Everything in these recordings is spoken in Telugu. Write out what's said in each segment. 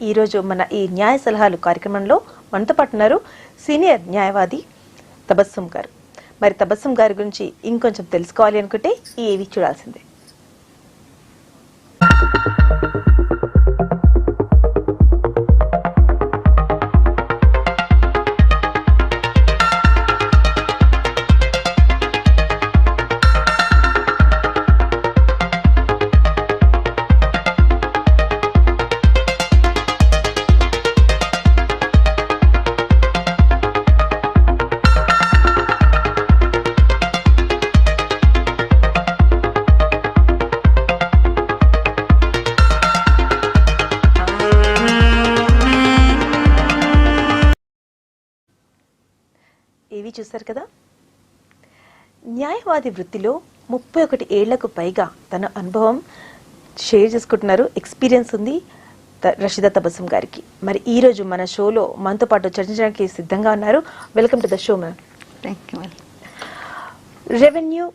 ఈరోజు మన ఈ న్యాయ సలహాలు కార్యక్రమంలో మనతో పాటున్నారు సీనియర్ న్యాయవాది తబస్సుమ్ గారు. మరి తబస్సుమ్ గారి గురించి ఇంకొంచెం తెలుసుకోవాలి అనుకుంటే ఈ ఏవి చూడాల్సిందే. ఏవి చూశారు కదా, న్యాయవాది వృత్తిలో 31 ఏళ్లకు పైగా తన అనుభవం షేర్ చేసుకుంటున్నారు. ఎక్స్పీరియన్స్ ఉంది రషీదా తబస్సుమ్ గారికి. మరి ఈ రోజు మన షోలో మనతో పాటు చర్చించడానికి సిద్ధంగా ఉన్నారు. Welcome to the show ma'am. Revenue,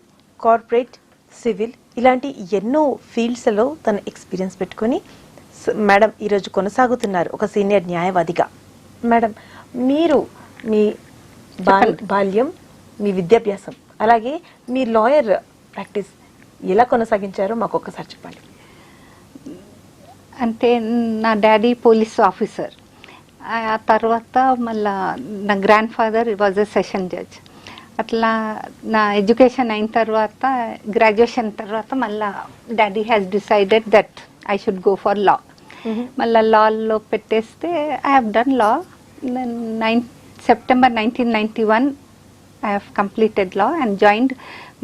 corporate, civil ఇలాంటి ఎన్నో ఫీల్డ్స్లో తన ఎక్స్పీరియన్స్ పెట్టుకొని మేడం ఈరోజు కొనసాగుతున్నారు ఒక సీనియర్ న్యాయవాదిగా. మేడం, మీరు మీ బాల్యం, మీ విద్యాభ్యాసం, అలాగే మీ లాయర్ ప్రాక్టీస్ ఎలా కొనసాగించారో మాకు ఒక్కసారి చెప్పండి. అంటే నా డాడీ పోలీస్ ఆఫీసర్, ఆ తర్వాత మళ్ళా నా grand father was a session judge. అట్లా నా ఎడ్యుకేషన్ అయిన తర్వాత, గ్రాడ్యుయేషన్ తర్వాత మళ్ళా daddy has decided that I should go for law. మళ్ళీ లాలో పెట్టేస్తే I have done law. September 1991 I have completed law and joined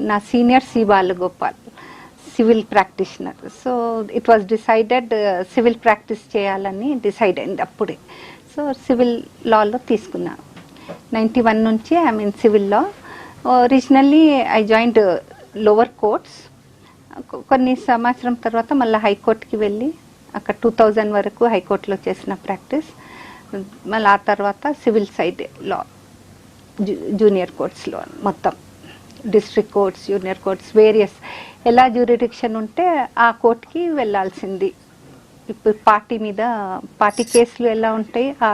na senior C. Balagopal, civil practitioner. So it was decided civil practice cheyalani decide ayindi appude. So civil law lo తీసుకున్నా. 91 నుంచి I am in civil law. Originally I joined lower courts. కొన్ని సంవత్సరం తర్వాత మళ్ళీ హైకోర్టుకి వెళ్ళి అక్కడ 2000 వరకు హైకోర్టులో చేసిన ప్రాక్టీస్. మళ్ళీ ఆ తర్వాత సివిల్ సైడ్ లా, జూనియర్ కోర్ట్స్లో మొత్తం district courts, junior courts, various ఎలా జ్యూరిడిక్షన్ ఉంటే ఆ కోర్టుకి వెళ్ళాల్సింది. ఇప్పుడు పార్టీ కేసులు ఎలా ఉంటాయి ఆ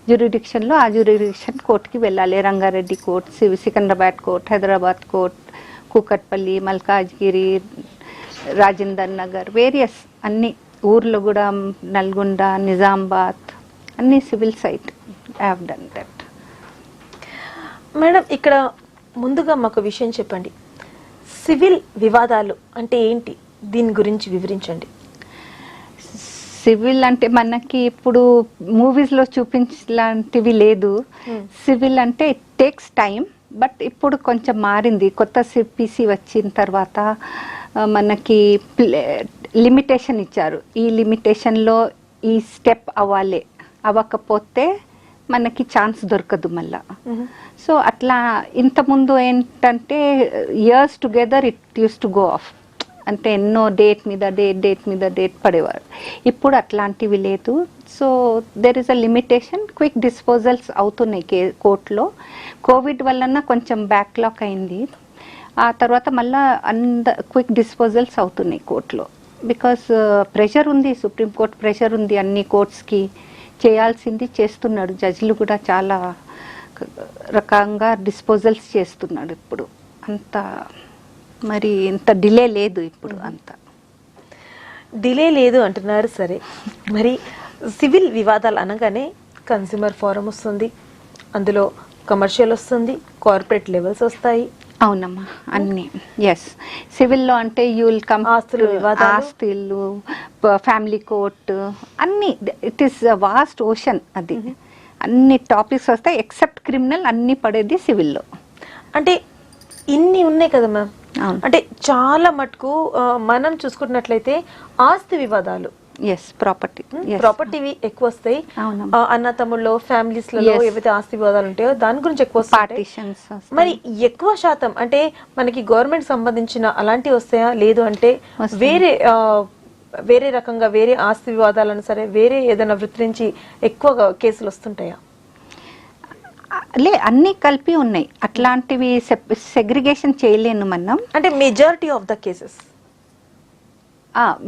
జ్యూరిడిక్షన్లో, ఆ జ్యూరిడిక్షన్ కోర్టుకి వెళ్ళాలి. Rangareddy court, Secunderabad court, Hyderabad court, Kukatpally, Malkajgiri, Rajender Nagar, various అన్ని ఊర్లో కూడా, నల్గొండ, నిజామాబాద్ అన్ని civil side I have done that. Madam, ఇక్కడ ముందుగా మాకు విషయం చెప్పండి. సివిల్ వివాదాలు అంటే ఏంటి, దీని గురించి వివరించండి. సివిల్ అంటే మనకి ఇప్పుడు మూవీస్లో చూపించలాంటివి లేదు. సివిల్ అంటే ఇట్ టేక్స్ టైం, బట్ ఇప్పుడు కొంచెం మారింది. కొత్త సిపిసి వచ్చిన తర్వాత మనకి లిమిటేషన్ ఇచ్చారు. ఈ లిమిటేషన్లో ఈ స్టెప్ అవ్వకపోతే మనకి ఛాన్స్ దొరకదు మళ్ళా. సో అట్లా ఇంతకుముందు ఏంటంటే years together it use to go of, అంటే ఎన్నో డేట్ మీద డేట్ పడేవారు. ఇప్పుడు అట్లాంటివి లేదు. So there is a limitation. Quick disposals అవుతున్నాయి కోర్టులో. కోవిడ్ వలన కొంచెం బ్యాక్లాక్ అయింది. ఆ తర్వాత మళ్ళీ క్విక్ డిస్పోజల్స్ అవుతున్నాయి కోర్టులో. బికాస్ ప్రెషర్ ఉంది, సుప్రీంకోర్టు ప్రెషర్ ఉంది, అన్ని కోర్ట్స్కి చేయాల్సింది చేస్తున్నాడు. జడ్జిలు కూడా చాలా రకంగా డిస్పోజల్స్ చేస్తున్నాడు ఇప్పుడు. అంత మరి ఇంత డిలే లేదు ఇప్పుడు. అంత డిలే లేదు అంటున్నారు. సరే, మరి సివిల్ వివాదాలు అనగానే కన్స్యూమర్ ఫోరం వస్తుంది, అందులో కమర్షియల్ వస్తుంది, కార్పొరేట్ లెవెల్స్ వస్తాయి. అవునమ్మా, అన్ని. ఎస్, సివిల్లో అంటే యూ విల్ కమ్ ఆస్తులు, ఫ్యామిలీ కోర్ట్, అన్ని. It is vast ocean. అది అన్ని టాపిక్స్ వస్తాయి ఎక్సెప్ట్ క్రిమినల్. అన్ని పడేది సివిల్లో. అంటే ఇన్ని ఉన్నాయి కదా మ్యామ్. అంటే చాలా మటుకు మనం చూసుకున్నట్లయితే ఆస్తి వివాదాలు, ప్రాపర్టీవి ఎక్కువ వస్తాయి. అన్న తమ్ముళ్ళు, ఫ్యామిలీస్ లలో ఏవైతే ఆస్తి వివాదాలు ఉంటాయో దాని గురించి ఎక్కువ వస్తాయి. మరి ఎక్కువ శాతం అంటే మనకి గవర్నమెంట్ సంబంధించిన అలాంటివి వస్తాయా, లేదు అంటే వేరే రకంగా వేరే ఆస్తి వివాదాలను సరే వేరే ఏదైనా వృత్తి నుంచి ఎక్కువగా కేసులు వస్తుంటాయా? అన్ని కలిపి ఉన్నాయి. అట్లాంటివి సెగ్రిగేషన్ చేయలేను మనం. అంటే majority of the cases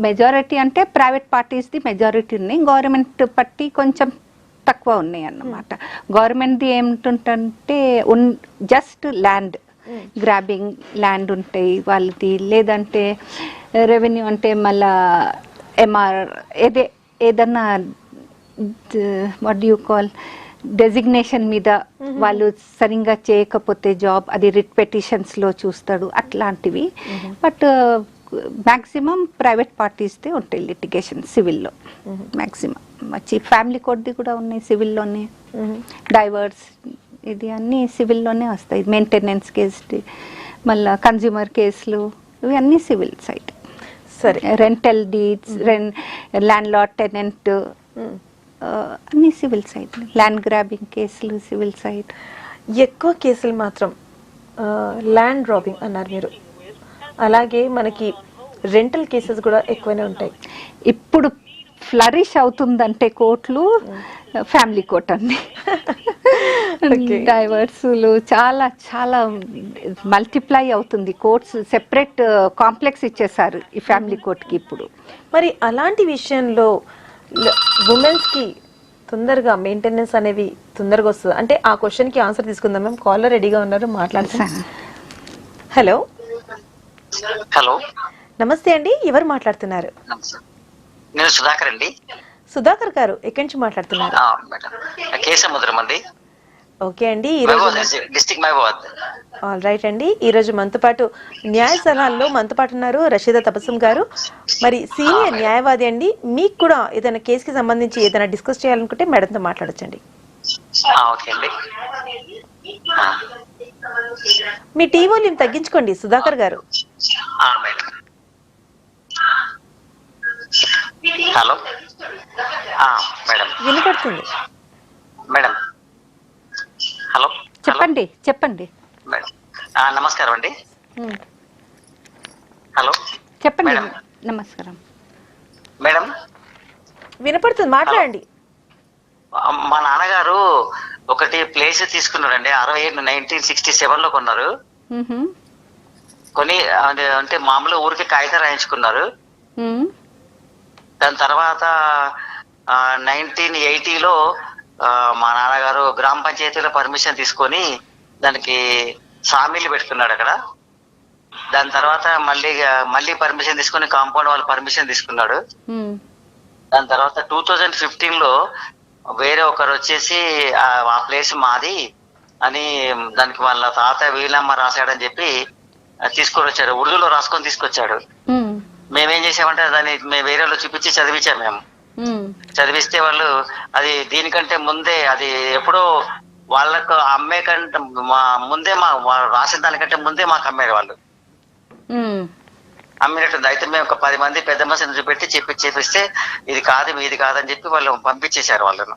majority అంటే ప్రైవేట్ పార్టీస్ది మెజారిటీ ఉన్నాయి, గవర్నమెంట్ పట్టి కొంచెం తక్కువ ఉన్నాయి అన్నమాట. గవర్నమెంట్ది ఏమిటంటే జస్ట్ ల్యాండ్ గ్రాబింగ్ ల్యాండ్ ఉంటాయి వాళ్ళది, లేదంటే రెవెన్యూ అంటే మళ్ళా ఏదన్నా వాట్ యూ కాల్ డెసిగ్నేషన్ మీద వాళ్ళు సరిగ్గా చేయకపోతే జాబ్ అది రిట్ పెటిషన్స్లో చూస్తాడు అట్లాంటివి. బట్ మ్యాక్సిమం ప్రైవేట్ పార్టీస్దే ఉంటాయి లిటిగేషన్ సివిల్లో మ్యాక్సిమం. వచ్చి ఫ్యామిలీ కోర్ట్ది కూడా ఉన్నాయి సివిల్లోనే, డైవర్స్ ఇది అన్నీ సివిల్లోనే వస్తాయి. మెయింటెనెన్స్ కేసు, మళ్ళీ కన్జ్యూమర్ కేసులు ఇవి అన్నీ సివిల్ సైడ్. సరే, rental deeds, land lord tenant అన్ని సివిల్ సైడ్. ల్యాండ్ గ్రాబింగ్ కేసులు సివిల్ సైడ్. ఎక్కువ కేసులు మాత్రం ల్యాండ్ రాబింగ్ అన్నారు మీరు, అలాగే మనకి రెంటల్ కేసెస్ కూడా ఎక్కువనే ఉంటాయి. ఇప్పుడు ఫ్లరిష్ అవుతుందంటే కోర్టులు ఫ్యామిలీ కోర్ట్ అండి. డైవర్సులు చాలా చాలా మల్టిప్లై అవుతుంది. కోర్ట్స్ సెపరేట్ కాంప్లెక్స్ ఇచ్చేసారు ఈ ఫ్యామిలీ కోర్ట్కి ఇప్పుడు. మరి అలాంటి విషయంలో ఉమెన్స్కి తొందరగా మెయింటెనెన్స్ అనేవి తొందరగా వస్తుంది అంటే ఆ క్వశ్చన్కి ఆన్సర్ తీసుకుందాం. మేము కాలర్ రెడీగా ఉన్నారు, మాట్లాడతాను. హలో హలో, నమస్తే అండి, ఎవరు మాట్లాడుతున్నారు? నేను సుధాకర్ అండి. సుధాకర్ గారు ఎక్కడి నుంచి మాట్లాడుతున్నారు? కేసముద్రం అండి. ఓకే అండి, డిస్ట్రిక్ట్ మహబూబాద్. ఆల్ రైట్ అండి. ఈరోజు మనతో పాటు న్యాయ సలహాల్లో మనతో పాటు ఉన్నారు రషీదా తబస్సుమ్ గారు. మరి సీనియర్ న్యాయవాది అండి, మీకు కూడా ఏదైనా కేసుకి సంబంధించి ఏదైనా డిస్కస్ చేయాలనుకుంటే మేడంతో మాట్లాడొచ్చండి. ఓకే అండి. మీ టీవీ వాల్యూమ్ తగ్గించుకోండి సుధాకర్ గారు. హలో మేడం, వినపడుతుంది మేడం. హలో, చెప్పండి చెప్పండి. నమస్కారం అండి. హలో చెప్పండి. నమస్కారం మేడం. వినపడుతుంది, మాట్లాడండి. మా నాన్నగారు ఒకటి ప్లేస్ తీసుకున్నారండి. 1967లో కొన్నారు. కొని అంటే మామూలు ఊరికి కాగితం రాయించుకున్నారు. దాని తర్వాత 1980లో మా నాన్నగారు గ్రామ పంచాయతీలో పర్మిషన్ తీసుకొని దానికి సామీలు పెట్టుకున్నాడు అక్కడ. దాని తర్వాత మళ్ళీ పర్మిషన్ తీసుకొని కాంపౌండ్ వాళ్ళు పర్మిషన్ తీసుకున్నాడు. దాని తర్వాత 2015లో వేరే ఒకరు వచ్చేసి ఆ ప్లేస్ మాది అని దానికి వాళ్ళ తాత వీలమ్మ రాశాడని చెప్పి తీసుకొని వచ్చాడు. ఉర్దూలో రాసుకొని తీసుకొచ్చాడు. మేమేం చేసామంటే దాన్ని మేము వేరే వాళ్ళు చూపించి చదివించాం. మేము చదివిస్తే వాళ్ళు అది దీనికంటే ముందే అది ఎప్పుడో వాళ్ళకు అమ్మే కంటే ముందే రాసిన దానికంటే ముందే మాకు అమ్మారు వాళ్ళు. అమ్మినట్టుంది. అయితే మేము ఒక 10 మంది పెద్ద మనిషిని చూపెట్టి చేపిస్తే ఇది కాదని చెప్పి వాళ్ళు పంపించేశారు వాళ్ళను.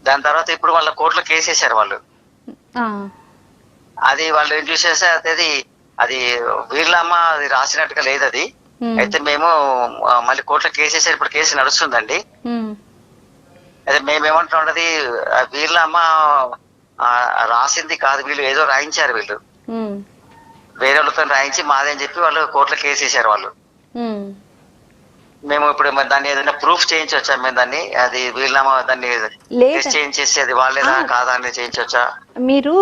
దాని తర్వాత ఇప్పుడు వాళ్ళ కోర్టులో కేసేశారు వాళ్ళు. అది వాళ్ళు ఏం చూసేస్తే అది వీళ్ళమ్మ అది రాసినట్టుగా లేదు అది. అయితే మేము మళ్ళీ కోర్టులో కేసేసారు. ఇప్పుడు కేసు నడుస్తుందండి. అయితే మేమేమంటున్నాం, అది వీళ్ళమ్మ రాసింది కాదు, వీళ్ళు ఏదో రాయించారు. వీళ్ళు వేరే వాళ్ళతో రాయించి మాదని చెప్పి వాళ్ళు కోర్టులో కేసేసారు వాళ్ళు. మేము ఇప్పుడు దాన్ని ఏదైనా ప్రూఫ్ చేయించవచ్చా? మేము దాన్ని అది వీళ్ళమ్మ దాన్ని చేయించేసి అది వాళ్ళేదా కాదా అని చేయించవచ్చా? మీరు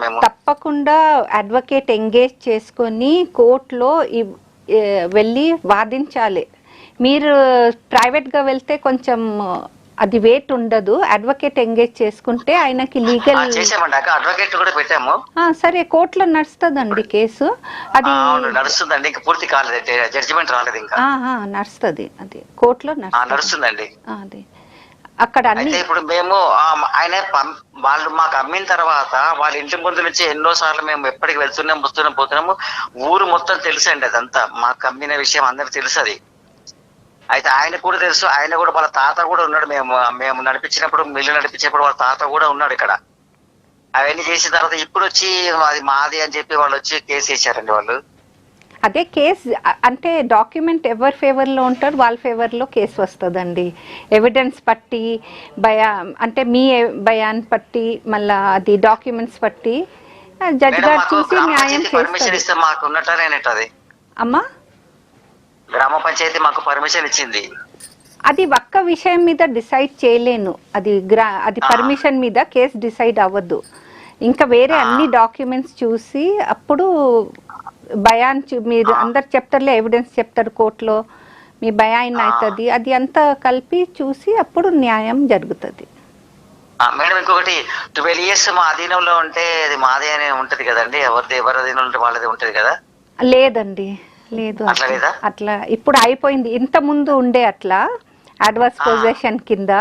మేము తప్పకుండా అడ్వకేట్ ఎంగేజ్ చేసుకొని కోర్టులో వెళ్ళి వాదించాలి. మీరు ప్రైవేట్ గా వెళ్తే కొంచెం అది వెయిట్ ఉండదు. అడ్వకేట్ ఎంగేజ్ చేసుకుంటే ఆయనకి లీగల్ అడ్వకేట్ కూడా పెట్టాము. సరే, కోర్టులో నడుస్తుందండి కేసు. అది నడుస్తుందండి, పూర్తి కాలేదు, జడ్జిమెంట్ రాలేదు ఇంకా. నడుస్తుంది, అది కోర్టులో నడుస్తుందండి. అది అక్కడ ఇప్పుడు మేము వాళ్ళు మాకు అమ్మిన తర్వాత వాళ్ళ ఇంటి ముందు నుంచి ఎన్నో సార్లు మేము ఎప్పటికి వెళ్తున్నాం పోతున్నాము. ఊరు మొత్తం తెలుసు అండి అదంతా. మాకు అమ్మిన విషయం అందరికి తెలుసు అది. అయితే ఆయన కూడా తెలుసు, ఆయన కూడా వాళ్ళ తాత కూడా ఉన్నాడు. మేము నడిపించినప్పుడు, మిల్లు నడిపించినప్పుడు వాళ్ళ తాత కూడా ఉన్నాడు ఇక్కడ. అవన్నీ చేసిన తర్వాత ఇప్పుడు వచ్చి అది మాది అని చెప్పి వాళ్ళు వచ్చి కేసు వేసారండి వాళ్ళు. అదే కేసు అంటే డాక్యుమెంట్ ఎవరి ఫేవర్ లో ఉంటారు వాళ్ళ ఫేవర్ లో కేసు వస్తుందండి. ఎవిడెన్స్ పట్టి అంటే మీ బయాన్ పట్టి మళ్ళా అది డాక్యుమెంట్స్ పట్టి జడ్జి గారు చూసి న్యాయం చేస్తారు. అమ్మా గ్రామ పంచాయతీ మాకు పర్మిషన్ ఇచ్చింది. అది ఒక్క విషయం మీద డిసైడ్ చేయలేను, అది పర్మిషన్ మీద కేసు డిసైడ్ అవ్వద్దు. ఇంకా వేరే అన్ని డాక్యుమెంట్స్ చూసి అప్పుడు బయాన్ మీరు అందరు చెప్తారులే, ఎవిడెన్స్ చెప్తారు కోర్టులో, మీ బయాన్ అవుతుంది, అది అంతా కలిపి చూసి అప్పుడు న్యాయం జరుగుతుంది. మేడం ఇంకొకటి 12 years మా అధీనంలో ఉంటే అది మాదే అని ఉంటది కదండి, ఎవరి అధీనంలో ఉంటే వాళ్ళది ఉంటది కదా? లేదండి, లేదు అట్లా ఇప్పుడు అయిపోయింది. ఇంత ముందు ఉండే అట్లా అడ్వర్స్ పొజిషన్ కింద.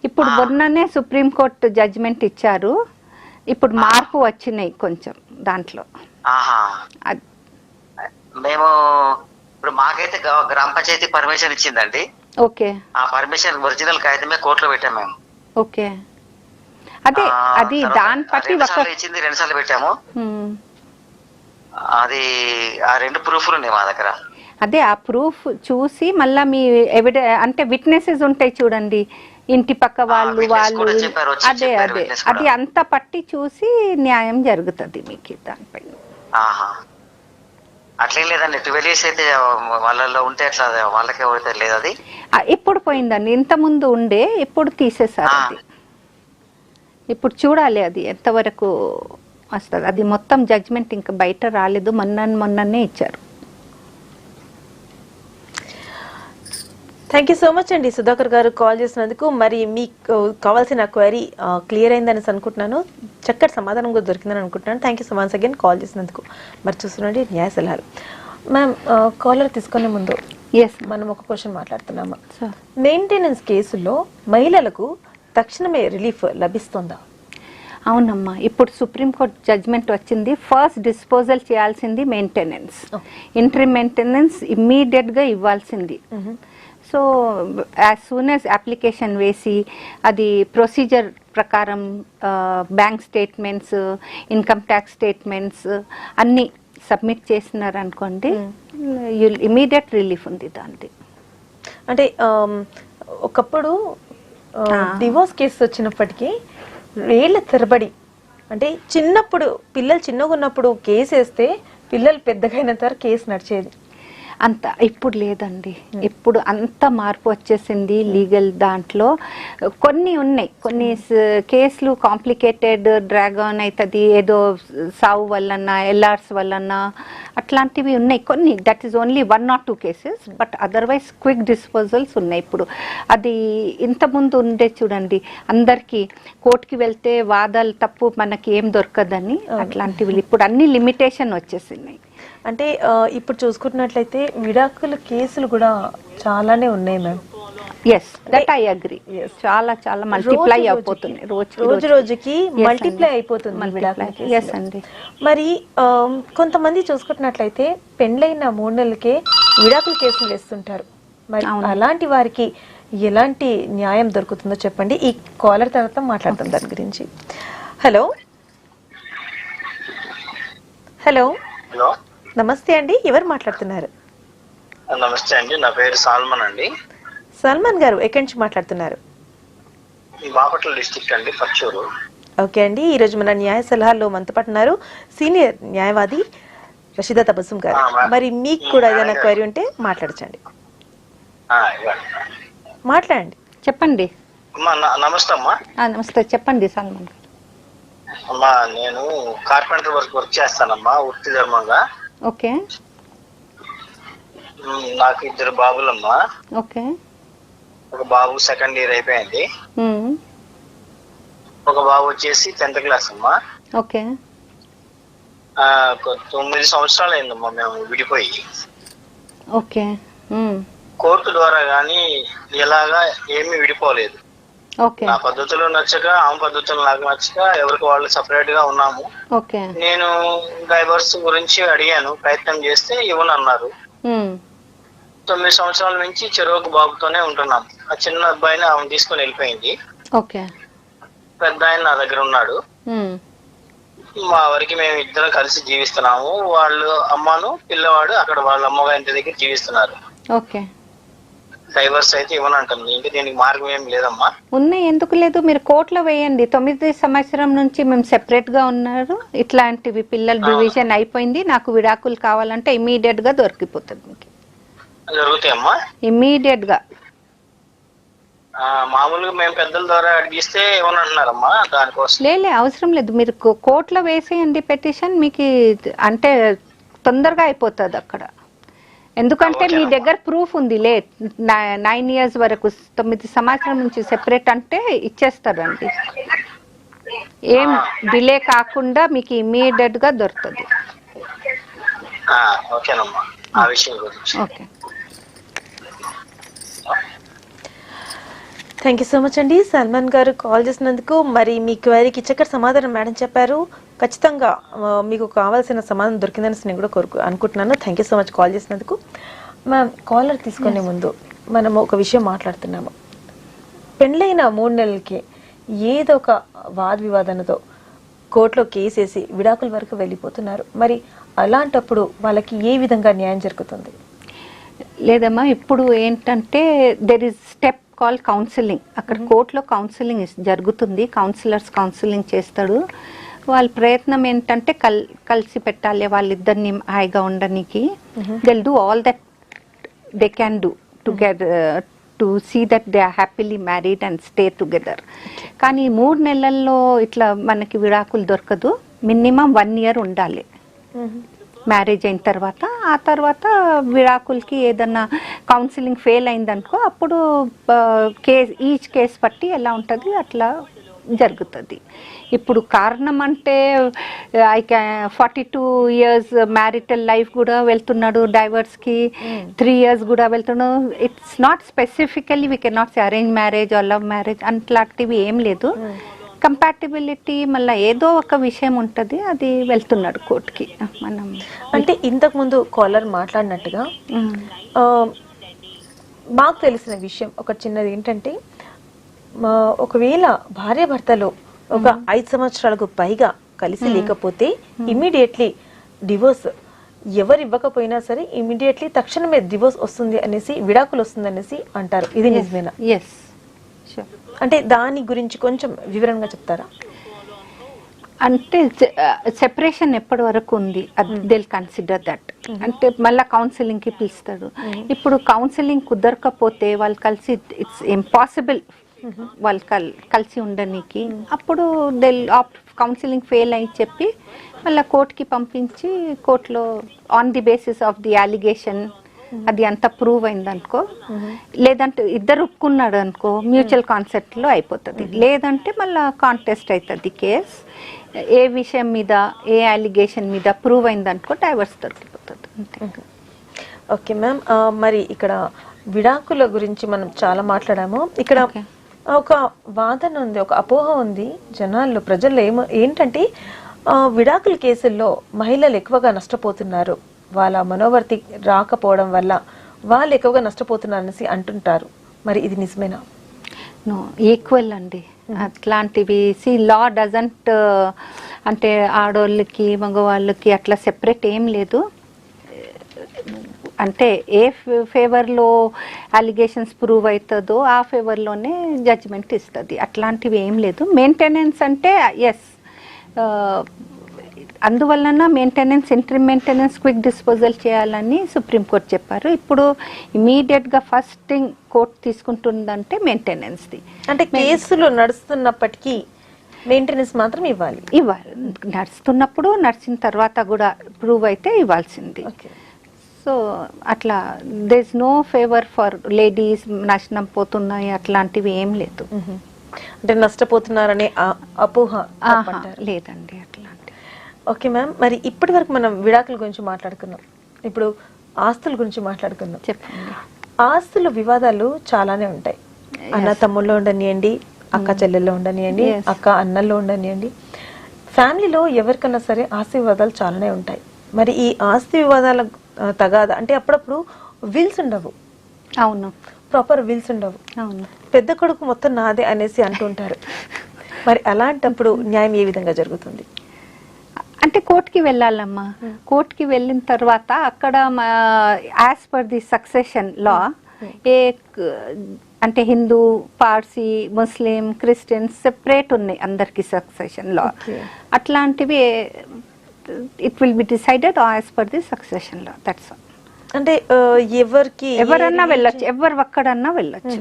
ఇప్పుడు మొన్ననే సుప్రీంకోర్టు జడ్జిమెంట్ ఇచ్చారు, ఇప్పుడు మార్పు వచ్చినాయి కొంచెం దాంట్లో. మేము ఇప్పుడు మాకైతే గ్రామ పంచాయతీ పర్మిషన్ ఇచ్చిందండి. ఓకే. ఆ పర్మిషన్ ఒరిజినల్ కాగితమే కోర్టులో పెట్టాము మేము. ఓకే. అదే అది దాని పట్టి ఇచ్చింది, 2 సార్లు పెట్టాము. అది ఆ 2 ప్రూఫ్లు ఉన్నాయి మా దగ్గర. అదే ఆ ప్రూఫ్ చూసి మళ్ళా మీ అంటే విట్నెసెస్ ఉంటాయి చూడండి, ఇంటి పక్క వాళ్ళు అదే అది అంతా పట్టి చూసి న్యాయం జరుగుతుంది మీకు దానిపైన. అట్లేం లేదండి, 12 years అయితే వాళ్ళలో ఉంటే అట్లా వాళ్ళకే పోతే లేదు. అది ఇప్పుడు పోయిందండి, ఇంత ముందు ఉండే ఇప్పుడు తీసేసారు. అది ఇప్పుడు చూడాలి అది ఎంతవరకు వస్తుంది. అది మొత్తం జడ్జ్మెంట్ ఇంకా బయట రాలేదు, మొన్ననే ఇచ్చారు. థ్యాంక్ యూ సో మచ్ అండి సుధాకర్ గారు కాల్ చేసినందుకు. మరి మీకు కావాల్సిన క్వైరీ క్లియర్ అయిందని అనుకుంటున్నాను, చక్కటి సమాధానం కూడా దొరికిందని అనుకుంటున్నాను. Thank you so much again call చేసినందుకు. మరి చూస్తున్నాండి న్యాయ సలహాలు. మ్యామ్, కాలర్ తీసుకునే ముందు మనం ఒక క్వశ్చన్ మాట్లాడుతున్నాము. మెయింటెనెన్స్ కేసుల్లో మహిళలకు తక్షణమే రిలీఫ్ లభిస్తుందా? అవునమ్మా, ఇప్పుడు సుప్రీంకోర్టు జడ్జ్మెంట్ వచ్చింది, ఫస్ట్ డిస్పోజల్ చేయాల్సింది మెయింటెనెన్స్, ఇంటరిమ్ మెయింటెనెన్స్ ఇమ్మీడియట్గా ఇవ్వాల్సింది. So as soon as application వేసి అది ప్రొసీజర్ ప్రకారం bank statements, income tax statements అన్నీ సబ్మిట్ చేసినారు అనుకోండి, ఇమ్మీడియట్ రిలీఫ్ ఉంది దాన్ని. అంటే ఒకప్పుడు డివోర్స్ కేసు వచ్చినప్పటికీ వేళ్ళ తరబడి, అంటే చిన్నప్పుడు పిల్లలు చిన్నగా ఉన్నప్పుడు కేసు వేస్తే పిల్లలు పెద్దగా అయిన తర్వాత కేసు నడిచేది. అంత ఇప్పుడు లేదండి, ఇప్పుడు అంత మార్పు వచ్చేసింది లీగల్ దాంట్లో. కొన్ని ఉన్నాయి, కొన్ని కేసులు కాంప్లికేటెడ్ డ్రాగ్ ఆన్ అవుతుంది, ఏదో సావు వల్లన్నా ఎల్ఆర్స్ వల్లన్నా అట్లాంటివి ఉన్నాయి కొన్ని. That is only 1 or 2 cases, but otherwise quick disposals ఉన్నాయి ఇప్పుడు. అది ఇంతకుముందు ఉండే చూడండి, అందరికీ కోర్టుకి వెళ్తే వాదాలు తప్పు మనకి ఏం దొరకదని, అట్లాంటివి ఇప్పుడు అన్ని లిమిటేషన్ వచ్చేసినాయి. అంటే ఇప్పుడు చూసుకున్నట్లయితే విడాకుల కేసులు కూడా చాలానే ఉన్నాయి ma'am. Yes, that I agree. చాలా చాలా మల్టిప్లై అయిపోతుంది, రోజు రోజుకి మల్టిప్లై అయిపోతుంది విడాకుల కేసులు. ఎస్ అండి. మరి కొంతమంది చూసుకున్నట్లయితే పెండ్లైన 3 నెలలకే విడాకుల కేసులు వేస్తుంటారు. మరి అలాంటి వారికి ఎలాంటి న్యాయం దొరుకుతుందో చెప్పండి. ఈ కాలర్ తర్వాత మాట్లాడతాం దాని గురించి. హలో హలో హలో, నమస్తే అండి, ఎవరు మాట్లాడుతున్నారు? నమస్తే అండి, నా పేరు సాల్మన్ అండి. సల్మాన్ గారు ఎక్కడి నుంచి మాట్లాడుతున్నారు? బాపట్ల డిస్ట్రిక్ట్ అండి, పచ్చూరు. ఓకే అండి, ఈ రోజు మన న్యాయ సలహాలో మనతో పాటు ఉన్నారు సీనియర్ న్యాయవాది రషీదా తబస్సుం గారు. మరి మీకు కూడా ఏదైనా క్వైరీ ఉంటే మాట్లాడచ్చండి. మాట్లాడండి, చెప్పండి. నమస్తే అమ్మా. నమస్తే, చెప్పండి సల్మాన్ గారు. అమ్మా, నేను కార్పెంటర్ వర్క్ చేస్తానమ్మా వృత్తి ధర్మంగా. ఓకే. నాకు 2 బాబులమ్మా. ఓకే. ఒక బాబు 2nd year అయిపోయింది, ఒక బాబు వచ్చేసి 10th class అమ్మా. ఓకే. 9 సంవత్సరాలు అయిందమ్మా మేము విడిపోయి. ఓకే. కోర్టు ద్వారా గానీ ఎలాగా ఏమీ విడిపోలేదు. నా పద్ధతులు నచ్చక, ఆమె పద్ధతులు నాకు నచ్చక ఎవరికి వాళ్ళు సపరేట్ గా ఉన్నాము. నేను డైవర్స్ గురించి అడిగాను, ప్రయత్నం చేస్తే ఇవ్వనన్నారు. 9 సంవత్సరాల నుంచి చెరువుకు బాబుతోనే ఉంటున్నాం. ఆ చిన్న అబ్బాయిని ఆమె తీసుకుని వెళ్ళిపోయింది. పెద్ద ఆయన నా దగ్గర ఉన్నాడు. మా వరకు మేము ఇద్దరం కలిసి జీవిస్తున్నాము. వాళ్ళు అమ్మను పిల్లవాడు అక్కడ వాళ్ళ అమ్మగారి దగ్గర జీవిస్తున్నారు. డైవర్స్ అయితే ఇవ్వనంటుంది. ఇంకా దీనికి మార్గం ఏం లేదమ్మా. ఉన్నాయి, ఎందుకు లేదు, మీరు కోర్టులో వేయండి. 9 సంవత్సరం నుంచి మేము సెపరేట్ గా ఉన్నారు, ఇట్లాంటివి పిల్లల డివిజన్ అయిపోయింది, నాకు విడాకులు కావాలంటే ఇమీడియట్ గా దొరికిపోతుంది మీకు. జరుగుతాయమ్మా? ఇమ్మీడియట్ గా. మామూలుగా మేము పెద్దల ద్వారా అడిగిస్తే ఏమని అంటున్నారమ్మా దానికోసం? లే అవసరం లేదు, మీరు కోర్టులో వేసేయండి పిటిషన్, మీకు అంటే తొందరగా అయిపోతుంది అక్కడ. ఎందుకంటే మీ దగ్గర ప్రూఫ్ ఉంది, 9 years వరకు, 9 సంవత్సరం నుంచి సెపరేట్ అంటే ఇచ్చేస్తారండి. ఏం డిలే కాకుండా మీకు ఇమ్మీడియట్ గా దొరుకుతుంది. ఓకేనమ్మా, ఆ విషయం గురించి. Okay, thank you so much అండి సల్మాన్ గారు కాల్ చేసినందుకు. మరి మీ క్వైరీకి చక్కటి సమాధానం మేడం చెప్పారు. ఖచ్చితంగా మీకు కావాల్సిన సమాధానం దొరికిందని నేను కూడా అనుకుంటున్నాను. Thank you so much call చేసినందుకు. మ్యామ్, కాలర్ తీసుకునే ముందు మనం ఒక విషయం మాట్లాడుతున్నాము. పెళ్ళైన 3 నెలలకి ఏదో ఒక వాద వివాదనతో కోర్టులో కేసేసి విడాకుల వరకు వెళ్ళిపోతున్నారు. మరి అలాంటప్పుడు వాళ్ళకి ఏ విధంగా న్యాయం జరుగుతుంది? లేదమ్మా, ఇప్పుడు ఏంటంటే there is step call counselling. అక్కడ కోర్టులో కౌన్సిలింగ్ జరుగుతుంది, కౌన్సిలింగ్ చేస్తాడు. వాళ్ళ ప్రయత్నం ఏంటంటే కలిసి పెట్టాలి వాళ్ళిద్దరిని హాయిగా ఉండడానికి. They'll do all that they can do together to see that they are happily married and stay together. కానీ 3 నెలల్లో ఇట్లా మనకి విడాకులు దొరకదు. మినిమం 1 year ఉండాలి మ్యారేజ్ అయిన తర్వాత. ఆ తర్వాత విడాకులకి ఏదన్నా కౌన్సిలింగ్ ఫెయిల్ అయిందనుకో, అప్పుడు ఈచ్ కేస్ బట్టి ఎలా ఉంటుంది అట్లా జరుగుతుంది. ఇప్పుడు కారణం అంటే 42 years మ్యారిటల్ లైఫ్ కూడా వెళ్తున్నాడు, డైవర్స్కి 3 years కూడా వెళ్తున్నాడు. It's not specifically we can not say arrange marriage or love marriage అట్లాంటివి ఏం లేదు. కంపాటిబిలిటీ మళ్ళీ ఏదో ఒక విషయం ఉంటుంది, అది వెళ్తున్నాడు కోర్టుకి. మనం అంటే ఇంతకు ముందు కాలర్ మాట్లాడినట్టుగా మాకు తెలిసిన విషయం ఒక చిన్నది ఏంటంటే, ఒకవేళ భార్యాభర్తలు ఒక 5 సంవత్సరాలకు పైగా కలిసి లేకపోతే ఇమ్మీడియట్లీ డివోర్స్ ఎవరు ఇవ్వకపోయినా సరే ఇమ్మీడియట్లీ తక్షణమే డివోర్స్ వస్తుంది అనేసి, విడాకులు వస్తుంది అనేసి అంటారు. ఇది నిజమేనా? ఎస్, అంటే దాని గురించి కొంచెం వివరంగా చెప్తారా? అంటే సెపరేషన్ ఎప్పటి వరకు ఉంది దిల్ కన్సిడర్ దట్. అంటే మళ్ళీ కౌన్సిలింగ్కి పిలుస్తాడు. ఇప్పుడు కౌన్సిలింగ్ కుదరకపోతే వాళ్ళు కలిసి, ఇట్స్ ఇంపాసిబుల్ వాళ్ళు కలిసి ఉండడానికి, అప్పుడు కౌన్సిలింగ్ ఫెయిల్ అయి చెప్పి మళ్ళీ కోర్టుకి పంపించి, కోర్టులో on the basis of the allegation అది అంతా ప్రూవ్ అయిందనుకో, లేదంటే ఇద్దరు ఒప్పుకున్నాడు అనుకో, మ్యూచువల్ కాన్సెప్ట్లో అయిపోతుంది. లేదంటే మళ్ళీ కాంటెస్ట్ అవుతుంది కేస్. ఏ విషయం మీద, ఏ అలిగేషన్ మీద ప్రూవ్ అయిందనుకో డైవర్స్ దొరికిపోతుంది అంతే. ఓకే మ్యామ్, మరి ఇక్కడ విడాకుల గురించి మనం చాలా మాట్లాడాము. ఇక్కడ ఒక వాదన ఉంది, ఒక అపోహ ఉంది జనాల్లో, ప్రజల్లో ఏంటంటే విడాకుల కేసుల్లో మహిళలు ఎక్కువగా నష్టపోతున్నారు, వాళ్ళ మనోవర్తి రాకపోవడం వల్ల వాళ్ళు ఎక్కువగా నష్టపోతున్నారు అనేసి అంటుంటారు. మరి ఇది నిజమేనా? నో, ఈక్వల్ అండి అట్లాంటివి. లా డజంట్ అంటే ఆడవాళ్ళకి మగవాళ్ళకి అట్లా సెపరేట్ ఏం లేదు. అంటే ఏ ఫేవర్లో అలిగేషన్స్ ప్రూవ్ అవుతుందో ఆ ఫేవర్లోనే జడ్జిమెంట్ ఇస్తుంది. అట్లాంటివి ఏం లేదు. మెయింటెనెన్స్ అంటే ఎస్, అందువలన maintenance, inter maintenance quick disposal చేయాలని సుప్రీంకోర్టు చెప్పారు. ఇప్పుడు ఇమీడియట్గా ఫస్ట్ థింగ్ కోర్టు తీసుకుంటుందంటే మెయింటెనెన్స్ది. అంటే కేసులు నడుస్తున్నప్పటికీ మెయింటెనెన్స్ మాత్రం ఇవ్వాలి. నడుస్తున్నప్పుడు, నడిచిన తర్వాత కూడా ప్రూవ్ అయితే ఇవ్వాల్సింది. సో అట్లా there is no favour for ladies నాశనం పోతున్నాయి అట్లాంటివి ఏం లేదు. అంటే నష్టపోతున్నారనే అపోహ లేదండి అట్లాంటి. ఓకే మ్యామ్, మరి ఇప్పటి వరకు మనం విడాకుల గురించి మాట్లాడుకున్నాం, ఇప్పుడు ఆస్తుల గురించి మాట్లాడుకున్నాం. చెప్పండి. ఆస్తుల వివాదాలు చాలానే ఉంటాయి. అన్న తమ్ముళ్ళు ఉండనియండి, అక్క చెల్లెల్లో ఉండనియండి, అక్క అన్నల్లో ఉండనియండి, ఫ్యామిలీలో ఎవరికన్నా సరే ఆస్తి వివాదాలు చాలానే ఉంటాయి. మరి ఈ ఆస్తి వివాదాల తగాదా అంటే అప్పుడప్పుడు విల్స్ ఉండవు. అవును, ప్రాపర్ విల్స్ ఉండవు. అవును, పెద్ద కొడుకు మొత్తం నాదే అనేసి అంటుంటారు. మరి అలాంటప్పుడు న్యాయం ఏ విధంగా జరుగుతుంది? అంటే కోర్టుకి వెళ్ళాలమ్మా. కోర్టుకి వెళ్ళిన తర్వాత అక్కడ యాజ్ పర్ ది సక్సెషన్ లా, అంటే హిందూ, పార్సీ, ముస్లిం, క్రిస్టియన్స్ సెపరేట్ ఉన్నాయి అందరికి సక్సెషన్ లా. అట్లాంటివి it will be decided as per the succession law. That's all. అంటే ఎవరన్నా వెళ్ళొచ్చు, ఎవరు ఒక్కడన్నా వెళ్ళొచ్చు,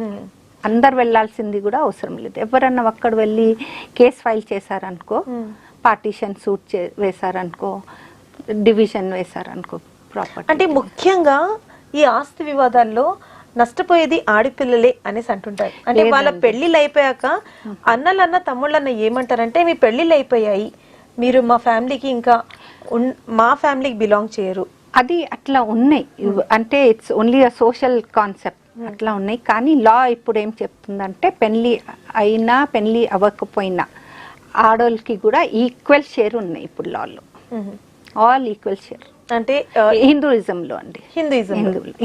అందరు వెళ్ళాల్సింది కూడా అవసరం లేదు. ఎవరన్నా ఒక్కడ వెళ్ళి కేసు ఫైల్ చేశారనుకో, పార్టీషన్ సూట్ వేశారనుకో, డివిజన్ వేశారనుకో ప్రాపర్టీ. అంటే ముఖ్యంగా ఈ ఆస్తి వివాదాల్లో నష్టపోయేది ఆడపిల్లలే అనేసి అంటుంటారు. అంటే వాళ్ళ పెళ్లిళ్ళు అయిపోయాక అన్నలన్న తమ్ముళ్ళన్న ఏమంటారంటే మీ పెళ్లిళ్ళు అయిపోయాయి, మీరు మా ఫ్యామిలీకి ఇంకా మా ఫ్యామిలీకి బిలాంగ్ చేయరు. అది అట్లా ఉన్నాయి. అంటే it's only a social concept, అట్లా ఉన్నాయి. కానీ లా ఇప్పుడు ఏం చెప్తుందంటే పెళ్లి అయినా పెళ్లి అవ్వకపోయినా ఆడోళ్ళకి కూడా ఈక్వల్ షేర్ ఉన్నాయి ఇప్పుడు లాలో, ఆల్ ఈక్వల్ షేర్. అంటే హిందూయిజంలో అండి,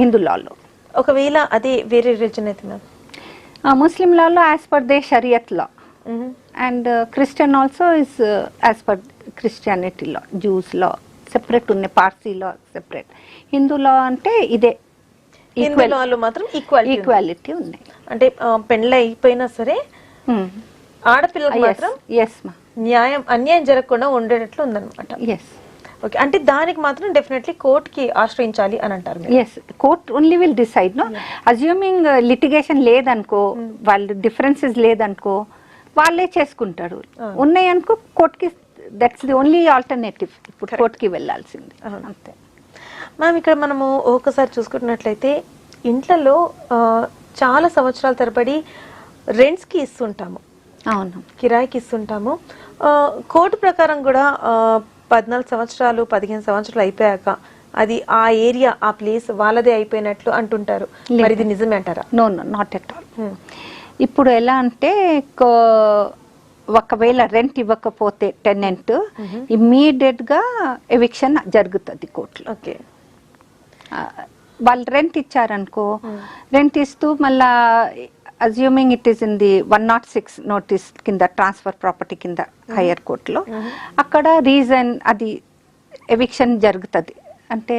హిందూ లాలో. ఒకవేళ అదే వేరే రిలీజన్ అయితే ma'am Muslim Lalo as per they Shariat law, and Christian also is as per Christianity law, juice law separate ఉన్నాయి, పార్సీ లా సెపరేట్. హిందూ లా అంటే ఇదే మాత్రం ఈక్వాలిటీ ఉన్నాయి. అంటే పెళ్ళి అయిపోయినా సరే ఆడపిల్లలకు మాత్రం అన్యాయం జరగకుండా ఉండేటట్లు ఉందన్నమాట. ఓకే, అంటే దానికి మాత్రం డెఫినెట్లీ కోర్టుకి ఆశ్రయించాలి అని అంటారు. Court only will decide. No assuming litigation లేదనుకో, వాళ్ళు డిఫరెన్సెస్ లేదనుకో వాళ్ళే చేసుకుంటారు. ఉన్నాయి అనుకో కోర్టుకి, దట్స్ ది ఓన్లీ ఆల్టర్నేటివ్. ఇప్పుడు కోర్టుకి వెళ్ళాల్సింది అంతే. మ్యామ్ ఇక్కడ మనము ఒకసారి చూసుకున్నట్లయితే ఇంట్లలో చాలా సంవత్సరాల తరబడి రెంట్స్కి ఇస్తుంటాము, అవును, కిరాయికి ఇస్తుంటాము. కోర్టు ప్రకారం కూడా 14 సంవత్సరాలు 15 సంవత్సరాలు అయిపోయాక అది ఆ ఏరియా ఆ ప్లేస్ వాళ్ళదే అయిపోయినట్లు అంటుంటారు. మరి ఇది నిజమే అంటారా? No no, not at all. ఇప్పుడు ఎలా అంటే ఒకవేళ రెంట్ ఇవ్వకపోతే టెనెంట్ ఇమ్మీడియట్ గా ఎవిక్షన్ జరుగుతుంది కోర్టులో. ఓకే, వాళ్ళు రెంట్ ఇచ్చారనుకో, రెంట్ ఇస్తూ మళ్ళా assuming it is in the 106 notice కింద, ట్రాన్స్ఫర్ ప్రాపర్టీ కింద హైయర్ కోర్టులో, అక్కడ రీజన్ అది ఎవిక్షన్ జరుగుతుంది. అంటే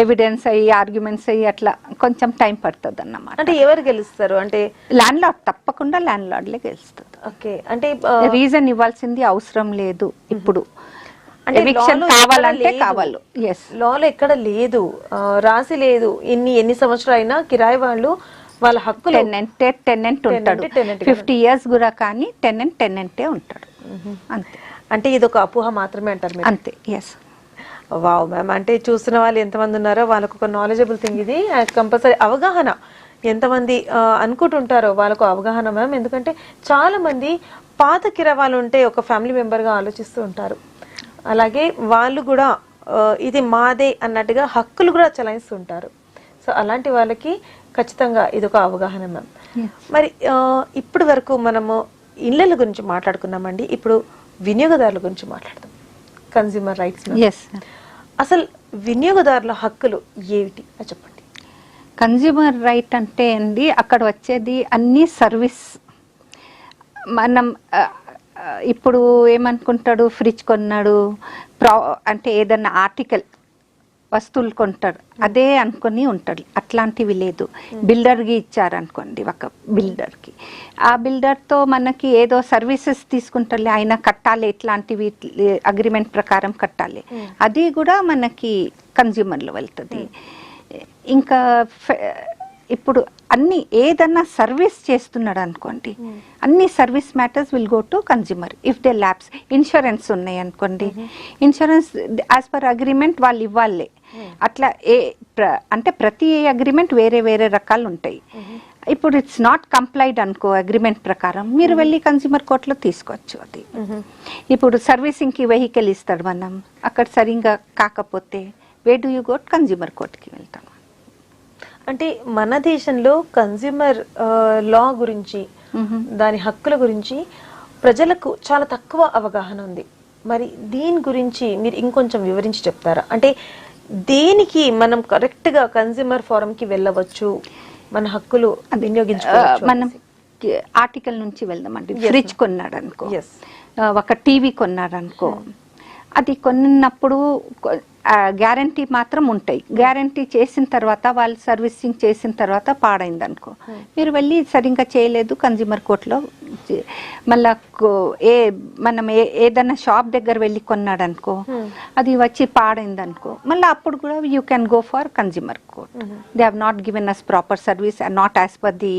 ఎవిడెన్స్ అయ్యి ఆర్గ్యుమెంట్స్ అయ్యి అట్లా కొంచెం టైం పడుతుంది అన్నమాట. అంటే ఎవరు గెలుస్తారు? అంటే ల్యాండ్ లార్డ్, తప్పకుండా ల్యాండ్ లార్డ్లే గెలుస్తుంది. ఓకే, అంటే రీజన్ ఇవ్వాల్సింది అవసరం లేదు ఇప్పుడు. ఎవిక్షన్ కావాలంటే కావాలి. లాలో ఎక్కడ లేదు, రాసి లేదు. ఎన్ని సంవత్సరాలు అయినా కిరాయి వాళ్ళు వాళ్ళ హక్కులు, టెనెంట్ ఉంటాడు 50 years కూడా, కానీ టెనెంటే ఉంటాడు అంతే. అంటే ఇది ఒక అపోహ మాత్రమే అంటారు అంతే. ఎస్. వావ్ మ్యామ్, అంటే చూస్తున్న వాళ్ళు ఎంతమంది ఉన్నారో వాళ్ళకు ఒక నాలెడ్జబుల్ థింగ్ ఇది. కంపల్సరీ అవగాహన ఎంతమంది అనుకుంటుంటారో వాళ్ళకు అవగాహన మ్యామ్. ఎందుకంటే చాలా మంది పాత కిరావాలు ఉంటే ఒక ఫ్యామిలీ మెంబర్గా ఆలోచిస్తూ ఉంటారు. అలాగే వాళ్ళు కూడా ఇది మాదే అన్నట్టుగా హక్కులు కూడా చలాయిస్తుంటారు. సో అలాంటి వాళ్ళకి ఖచ్చితంగా ఇది ఒక అవగాహన మ్యామ్. మరి ఇప్పటి వరకు మనము ఇళ్ళ గురించి మాట్లాడుకున్నామండి, ఇప్పుడు వినియోగదారుల గురించి మాట్లాడదాం. Consumer rights. అసలు వినియోగదారుల హక్కులు ఏమిటి చెప్పండి. కన్స్యూమర్ రైట్ అంటే అండి అక్కడ వచ్చేది అన్ని సర్వీస్. మనం ఇప్పుడు ఏమనుకుంటాడు, ఫ్రిడ్జ్ కొన్నాడు అంటే ఏదన్నా ఆర్టికల్ వస్తువులు కొంటాడు అదే అనుకుని ఉంటాడు. అట్లాంటివి లేదు. బిల్డర్కి ఇచ్చారనుకోండి, ఒక బిల్డర్కి, ఆ బిల్డర్తో మనకి ఏదో సర్వీసెస్ తీసుకుంటాలి, ఆయన కట్టాలి, ఇట్లాంటివి అగ్రిమెంట్ ప్రకారం కట్టాలి, అది కూడా మనకి కన్జ్యూమర్లో వెళ్తుంది. ఇంకా ఇప్పుడు అన్ని ఏదన్నా సర్వీస్ చేస్తున్నాడు అనుకోండి, అన్ని service matters will go to consumer if they labs. Insurance ఉన్నాయి అనుకోండి, ఇన్సూరెన్స్ యాజ్ పర్ అగ్రిమెంట్ వాళ్ళు ఇవ్వాలి. అట్లా అంటే ప్రతి అగ్రిమెంట్ వేరే వేరే రకాలు ఉంటాయి. ఇప్పుడు ఇట్స్ నాట్ కంప్లైడ్ అనుకో అగ్రిమెంట్ ప్రకారం, మీరు వెళ్ళి కన్జ్యూమర్ కోర్టులో తీసుకోవచ్చు. అది ఇప్పుడు సర్వీసింగ్కి వెహికల్ ఇస్తాడు, మనం అక్కడ సరిగ్గా కాకపోతే వే డూ యూ గో? కన్జ్యూమర్ కోర్టుకి వెళ్తాం. అంటే మన దేశంలో కన్స్యూమర్ లా గురించి, దాని హక్కుల గురించి ప్రజలకు చాలా తక్కువ అవగాహన ఉంది. మరి దీని గురించి మీరు ఇంకొంచెం వివరించి చెప్తారా? అంటే దేనికి మనం కరెక్ట్ గా కన్స్యూమర్ ఫోరం కి వెళ్ళవచ్చు, మన హక్కులు వినియోగించుకోవచ్చు? మనం ఆర్టికల్ నుంచి వెళ్దామండి. ఫ్రిడ్జ్ కొన్నాడు అనుకో, ఒక టీవీ కొన్నాడు అనుకో, అది కొన్నప్పుడు గ్యారంటీ మాత్రం ఉంటాయి. గ్యారంటీ చేసిన తర్వాత వాళ్ళు సర్వీసింగ్ చేసిన తర్వాత పాడైంది అనుకో, మీరు వెళ్ళి సరిగ్గా చేయలేదు, కన్జ్యూమర్ కోర్టులో మళ్ళా మనం ఏదైనా షాప్ దగ్గర వెళ్ళి కొన్నాడు అనుకో, అది వచ్చి పాడైంది అనుకో, మళ్ళీ అప్పుడు కూడా you can go for consumer court. They have not given us proper service and not as per the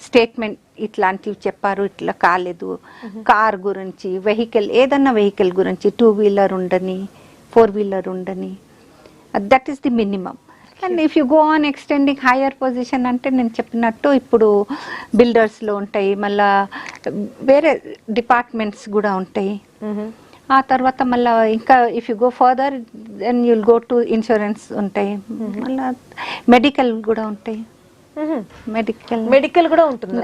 statement, ఇట్లాంటివి చెప్పారు, ఇట్లా కాలేదు. కార్ గురించి, వెహికల్, ఏదన్నా వెహికల్ గురించి, 2 వీలర్ ఉండని, 4 వీలర్ ఉండని, that is the minimum. And if you go on extending higher position అంటే నేను చెప్పినట్టు ఇప్పుడు బిల్డర్స్లో ఉంటాయి, మళ్ళా వేరే డిపార్ట్మెంట్స్ కూడా ఉంటాయి. ఆ తర్వాత మళ్ళీ ఇంకా if you go further then you'll go to insurance ఉంటాయి, మళ్ళీ మెడికల్ కూడా ఉంటాయి. మెడికల్ కూడా ఉంటుంది.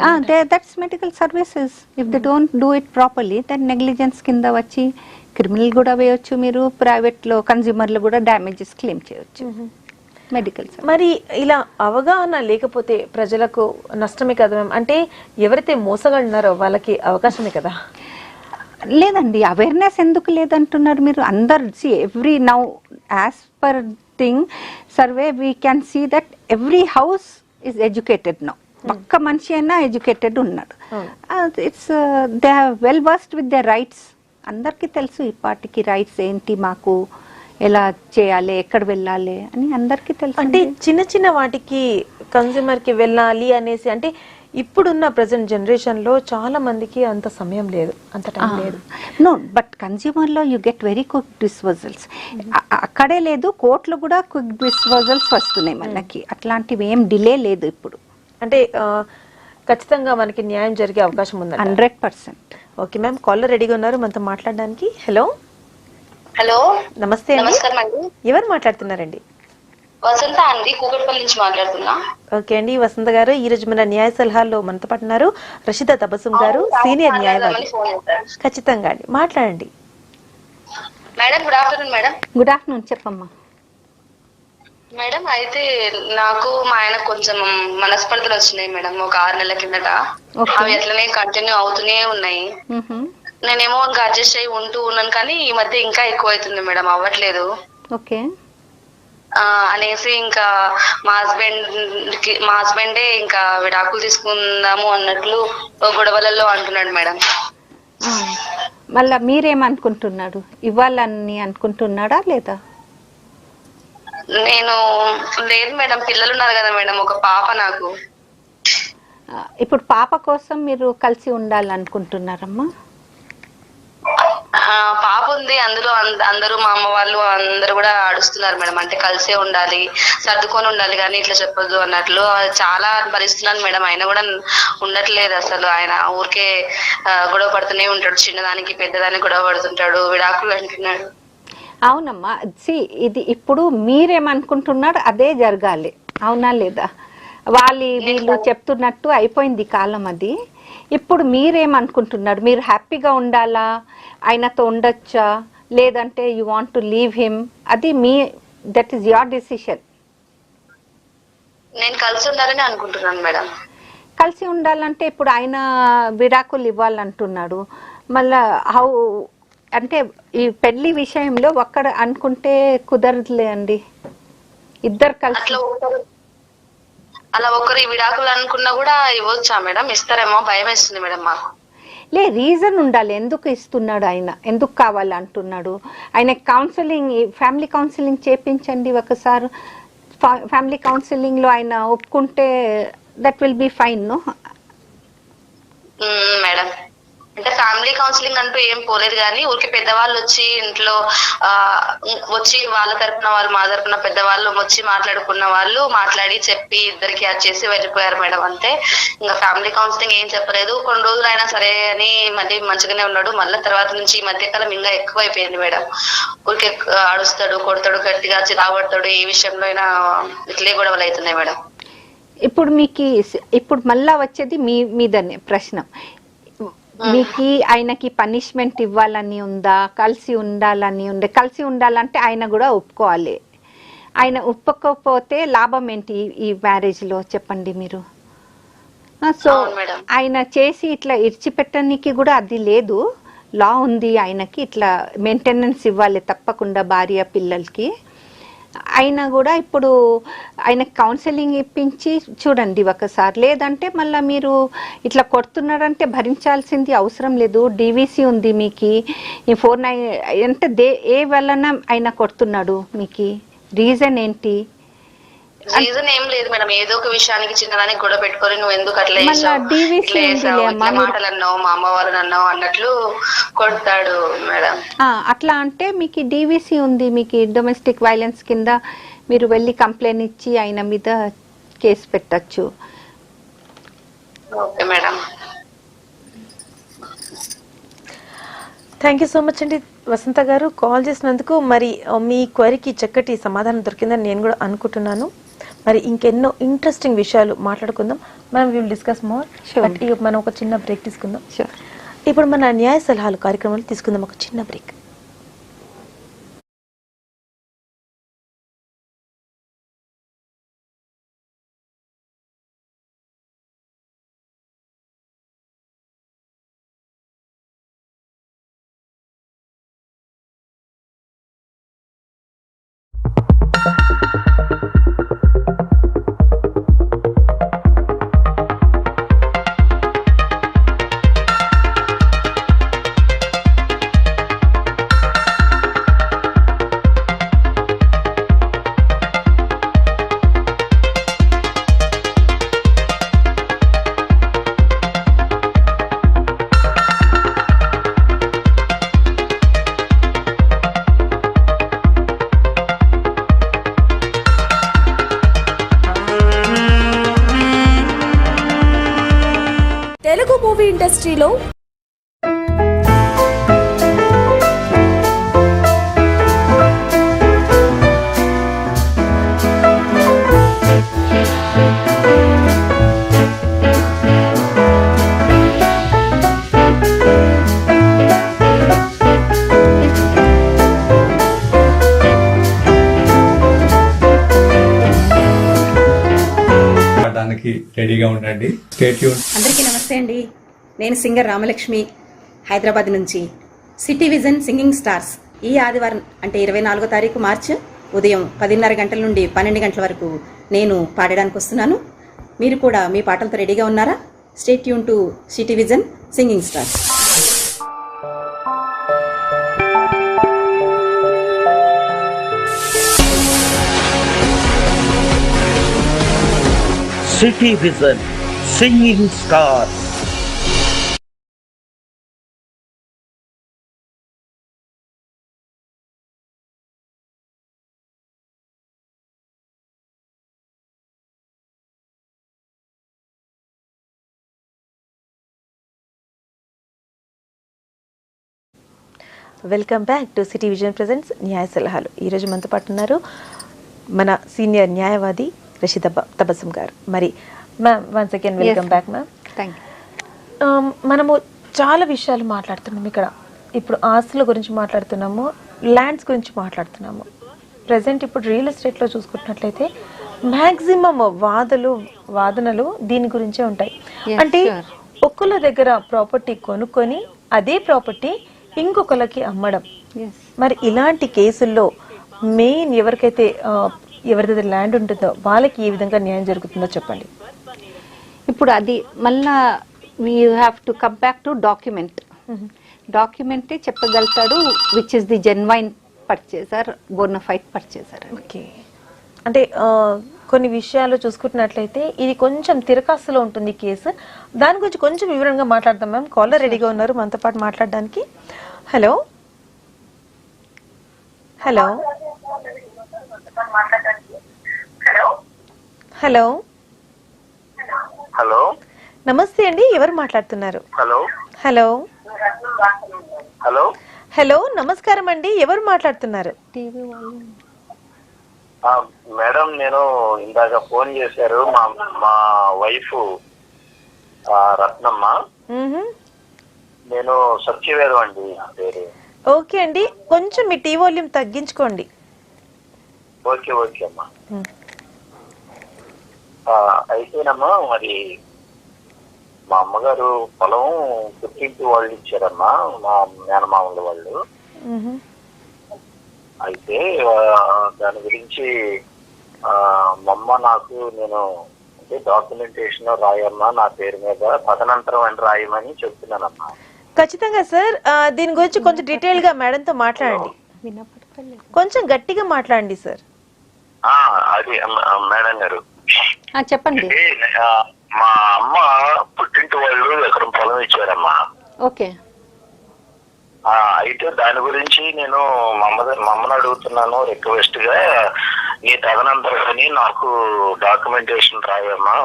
That's medical services. If they don't do it properly then negligence కింద వచ్చి క్రిమినల్ కూడా వేయొచ్చు, మీరు ప్రైవేట్లో కన్జ్యూమర్లు కూడా డ్యామేజెస్ క్లెయిమ్ చేయొచ్చు. మెడికల్. మరి ఇలా అవగాహన లేకపోతే ప్రజలకు నష్టమే కదా మ్యామ్? అంటే ఎవరైతే మోసగలున్నారో వాళ్ళకి అవకాశమే కదా? లేదండి, అవేర్నెస్ ఎందుకు లేదంటున్నారు మీరు? అందరు every now as per thing survey we can see that every house is educated now. ఒక్క మనిషి అయినా ఎడ్యుకేటెడ్ ఉన్నాడు. It's they are well versed with the rights. అందరికీ తెలుసు ఈ పార్టీకి రైట్స్ ఏంటి, మాకు ఎలా చేయాలి, ఎక్కడ వెళ్ళాలి అని అందరికీ తెలుసు. అంటే చిన్న చిన్న వాటికి కన్స్యూమర్ కి వెళ్ళాలి అనేసి, అంటే ఇప్పుడున్న ప్రజెంట్ జనరేషన్ లో చాలా మందికి అంత సమయం లేదు, అంత టైం లేదు. నో, బట్ కన్స్యూమర్ లో you get very quick disposals. అక్కడే లేదు, కోర్టులో కూడా క్విక్ డిస్పోజల్స్ వస్తున్నాయి మనకి. అట్లాంటివి ఏం డిలే లేదు ఇప్పుడు. అంటే ఖచ్చితంగా మనకి న్యాయం జరిగే అవకాశం ఉంది 100%. ఓకే మ్యామ్, కాలర్ రెడీగా ఉన్నారు మనతో మాట్లాడడానికి. హలో. హలో, నమస్తే. నమస్కారం అండి. ఎవరు మాట్లాడుతున్నారండి? వసంత అండి, కూకట్పల్లి నుంచి మాట్లాడుతున్నా. ఓకే అండి, వసంత గారు, ఈ రోజు మన న్యాయ సలహాల్లో మనతో పాటు ఉన్నారు రషీదా తబస్సుం గారు, సీనియర్ న్యాయవాది. ఖచ్చితంగా అండి, మాట్లాడండి. Madam, good afternoon. Madam, good afternoon. చెప్పమ్మా. మేడం, అయితే నాకు మా ఆయన కొంచెం మనస్పర్ధలు వచ్చినాయి మేడం, ఒక 6 నెలల కిందట. అవి అట్లనే కంటిన్యూ అవుతూనే ఉన్నాయి. నేనేమో ఇంకా అడ్జస్ట్ అయ్యి ఉంటూ ఉన్నాను, కానీ ఈ మధ్య ఇంకా ఎక్కువ అవుతుంది మేడం, అవ్వట్లేదు. ఓకే అనేసి ఇంకా మా హస్బెండే ఇంకా విడాకులు తీసుకుందాము అన్నట్లు గొడవలలో అంటున్నాడు మేడం. మళ్ళా మీరేమనుకుంటున్నాడు? ఇవ్వాలని అనుకుంటున్నాడా లేదా? నేను లేదు మేడం, పిల్లలు ఉన్నారు కదా మేడం, ఒక పాప నాకు. ఇప్పుడు పాప కోసం మీరు కలిసి ఉండాలనుకుంటున్నారమ్మా? పాప ఉంది, అందులో అందరూ మా అమ్మ వాళ్ళు అందరూ కూడా ఆడుస్తున్నారు మేడం, అంటే కలిసే ఉండాలి, సర్దుకొని ఉండాలి, కానీ ఇట్లా చెప్పొద్దు అన్నట్లు చాలా భరిస్తున్నాను మేడం. ఆయన కూడా ఉండట్లేదు అసలు. ఆయన ఊరికే గొడవ పడుతూనే ఉంటాడు, చిన్నదానికి పెద్దదానికి గొడవ పడుతుంటాడు, విడాకులు అంటున్నాడు. అవునమ్మా, ఇది ఇప్పుడు మీరేమనుకుంటున్నారు అదే జరగాలి, అవునా లేదా? వీళ్ళు చెప్తున్నట్టు అయిపోయింది కాలం అది. ఇప్పుడు మీరేమనుకుంటున్నారు? మీరు హ్యాపీగా ఉండాలా, ఆయనతో ఉండొచ్చా, లేదంటే you want to leave him? అది దట్ ఈస్ యువర్ డెసిషన్. నేను కలిసి ఉండాలని అనుకుంటున్నాను మేడం. కలిసి ఉండాలంటే ఇప్పుడు ఆయన విడాకులు ఇవ్వాలంటున్నాడు. మళ్ళా అంటే ఈ పెళ్లి విషయంలో ఒక్కడ అనుకుంటే కుదరదులే అండి, ఇద్దరు కలిసి. అలా ఒకరి విడాకులు అనుకున్నా కూడా ఇవ్వచ్చా మేడం? ఇస్తారేమో, భయం వేస్తుంది మేడం మాకు. రీజన్ ఉండాలి, ఎందుకు ఇస్తున్నాడు ఆయన, ఎందుకు కావాలంటున్నాడు. ఆయన కౌన్సిలింగ్, ఫ్యామిలీ కౌన్సిలింగ్ చేపించండి ఒకసారి. ఫ్యామిలీ కౌన్సిలింగ్ లో ఆయన ఒప్పుకుంటే that will be fine. No madam, అంటే ఫ్యామిలీ కౌన్సిలింగ్ అంటూ ఏం పోలేదు, కానీ ఊరికి పెద్దవాళ్ళు వచ్చి ఇంట్లో వచ్చి వాళ్ళ తరపున వాళ్ళు, మా తరపున పెద్దవాళ్ళు వచ్చి మాట్లాడుకున్న వాళ్ళు మాట్లాడి చెప్పి ఇద్దరికి అది చేసి వెళ్ళిపోయారు మేడం, అంతే. ఇంకా ఫ్యామిలీ కౌన్సిలింగ్ ఏం చెప్పలేదు. కొన్ని రోజులు అయినా సరే అని మళ్ళీ మంచిగానే ఉన్నాడు. మళ్ళీ తర్వాత నుంచి ఈ మధ్యకాలం ఇంకా ఎక్కువ అయిపోయింది మేడం. ఊరికి అడుస్తాడు, కొడతాడు, గట్టిగా చిరాబడతాడు, ఏ విషయంలో అయినా ఇట్లే గొడవలు అవుతున్నాయి మేడం. ఇప్పుడు మళ్ళా వచ్చేది మీదనే ప్రశ్న. మీకు ఆయనకి పనిష్మెంట్ ఇవ్వాలని ఉందా, కలిసి ఉండాలని ఉండే? కలిసి ఉండాలంటే ఆయన కూడా ఒప్పుకోవాలి. ఆయన ఒప్పుకోకపోతే లాభం ఏంటి ఈ మ్యారేజ్ లో, చెప్పండి మీరు? సో ఆయన చేసి ఇట్లా ఇడిచిపెట్టడానికి కూడా అది లేదు, లా ఉంది ఆయనకి. ఇట్లా మెయింటెనెన్స్ ఇవ్వాలి తప్పకుండా భార్య పిల్లలకి. అయినా కూడా ఇప్పుడు ఆయన కౌన్సిలింగ్ ఇప్పించి చూడండి ఒకసారి. లేదంటే మళ్ళీ మీరు ఇట్లా కొడుతున్నారంటే భరించాల్సింది అవసరం లేదు. డీవీసీ ఉంది మీకు, ఈ 49 అంటే ఏ వలన ఆయన కొడుతున్నాడు, మీకు రీజన్ ఏంటి? రీజన్ ఏం లేదు మేడం, ఏదో ఒక విషయానికి చిన్నదానికి గొడవ పెట్టుకొని నువ్వు ఎందుకు అట్లా మాటలు అన్నావు, మా అమ్మ వాళ్ళని అన్నావు అన్నట్లు కొడతాడు మేడం. అట్లా అంటే మీకు డీవీసీ ఉంది, మీకు డొమెస్టిక్ వైలెన్స్ కింద మీరు వెళ్ళి కంప్లైంట్ ఇచ్చి ఆయన మీద కేసు పెట్టచ్చు. Okay madam. Thank you so much అండి వసంత గారు కాల్ చేసినందుకు. మరి మీ క్వరీకి చక్కటి సమాధానం దొరికిందని నేను కూడా అనుకుంటున్నాను. మరి ఇంకెన్నో ఇంట్రెస్టింగ్ విషయాలు మాట్లాడుకుందాం మనం. Will discuss more. బట్ మనం ఒక చిన్న బ్రేక్ తీసుకుందాం. ఇప్పుడు మన న్యాయ సలహాలు కార్యక్రమాలు తీసుకుందాం ఒక చిన్న బ్రేక్. తెలుగు మూవీ ఇండస్ట్రీలో రెడీగా ఉండండి. Stay tune. అందరికీ నమస్తే అండి. నేను సింగర్ రామలక్ష్మి, హైదరాబాద్ నుంచి. సిటీ విజన్ సింగింగ్ స్టార్స్ ఈ ఆదివారం అంటే 24వ తారీఖు మార్చి ఉదయం 10:30 గంటల నుండి 12 గంటల వరకు నేను పాడడానికి వస్తున్నాను. మీరు కూడా మీ పాటలతో రెడీగా ఉన్నారా? Stay tune to city vision singing stars. City Vision Singing Stars. Welcome back to city vision presents న్యాయ సలహాలు. ఈరోజు మనతో పాటు ఉన్నారు మన సీనియర్ న్యాయవాది రషీద్ తబస్సుమ్ గారు. మరి ma'am once again welcome back ma'am. మనము చాలా విషయాలు మాట్లాడుతున్నాం ఇక్కడ. ఇప్పుడు ఆస్తుల గురించి మాట్లాడుతున్నాము, ల్యాండ్స్ గురించి మాట్లాడుతున్నాము. ప్రజెంట్ ఇప్పుడు రియల్ ఎస్టేట్లో చూసుకుంటున్నట్లయితే మ్యాక్సిమం వాదనలు దీని గురించే ఉంటాయి. అంటే ఒక్కళ్ళ దగ్గర ప్రాపర్టీ కొనుక్కొని అదే ప్రాపర్టీ ఇంకొకళ్ళకి అమ్మడం. మరి ఇలాంటి కేసుల్లో మెయిన్ ఎవరికైతే ఎవరి దగ్గర ల్యాండ్ ఉంటుందో వాళ్ళకి ఏ విధంగా న్యాయం జరుగుతుందో చెప్పండి. ఇప్పుడు అది మళ్ళా we have to come back to డాక్యుమెంటే చెప్పగలుగుతాడు which is the genuine purchaser, bona fide purchaser. Okay, అంటే కొన్ని విషయాలు చూసుకుంటున్నట్లయితే ఇది కొంచెం తిరకాస్తులో ఉంటుంది కేసు. దాని గురించి కొంచెం వివరంగా మాట్లాడదాం మ్యామ్. కాలర్ రెడీగా ఉన్నారు మనతో పాటు మాట్లాడడానికి. హలో హలో హలో హలో నమస్తే అండి, ఎవరు మాట్లాడుతున్నారు? హలో హలో హలో హలో నమస్కారం అండి, ఎవరు మాట్లాడుతున్నారు? మేడం, నేను ఇందాక ఫోన్ చేశారు మా వైఫ్ రత్నమ్మ. నేను సత్యవేదం అండి పేరు. ఓకే అండి, కొంచెం మీ టీ వాల్యూమ్ తగ్గించుకోండి. ఓకే ఓకే అమ్మా. అయితేనమ్మా, మరి మా అమ్మగారు పొలం గుర్తింపు వాళ్ళు ఇచ్చారమ్మా, మా మేనమామల వాళ్ళు. అయితే దాని గురించి మమ్మ నాకు నేను అంటే డాక్యుమెంటేషన్ రాయమ్మా నా పేరు మీద, తదనంతరం అని రాయమని చెప్తున్నానమ్మా. ఖచ్చితంగా సార్. దీని గురించి కొంచెం డీటెయిల్ గా మేడంతో మాట్లాడండి, కొంచెం గట్టిగా మాట్లాడండి సార్. అది మేడం గారు చెప్పండి. మా అమ్మ పుట్టింటి వాళ్ళు ఎకరం పొలం ఇచ్చారమ్మా. ఓకే. అయితే దాని గురించి నేను మమ్మల్ని అడుగుతున్నాను రిక్వెస్ట్ గా, నీ తదనంతరం నాకు డాక్యుమెంటేషన్ రాయమ్మా,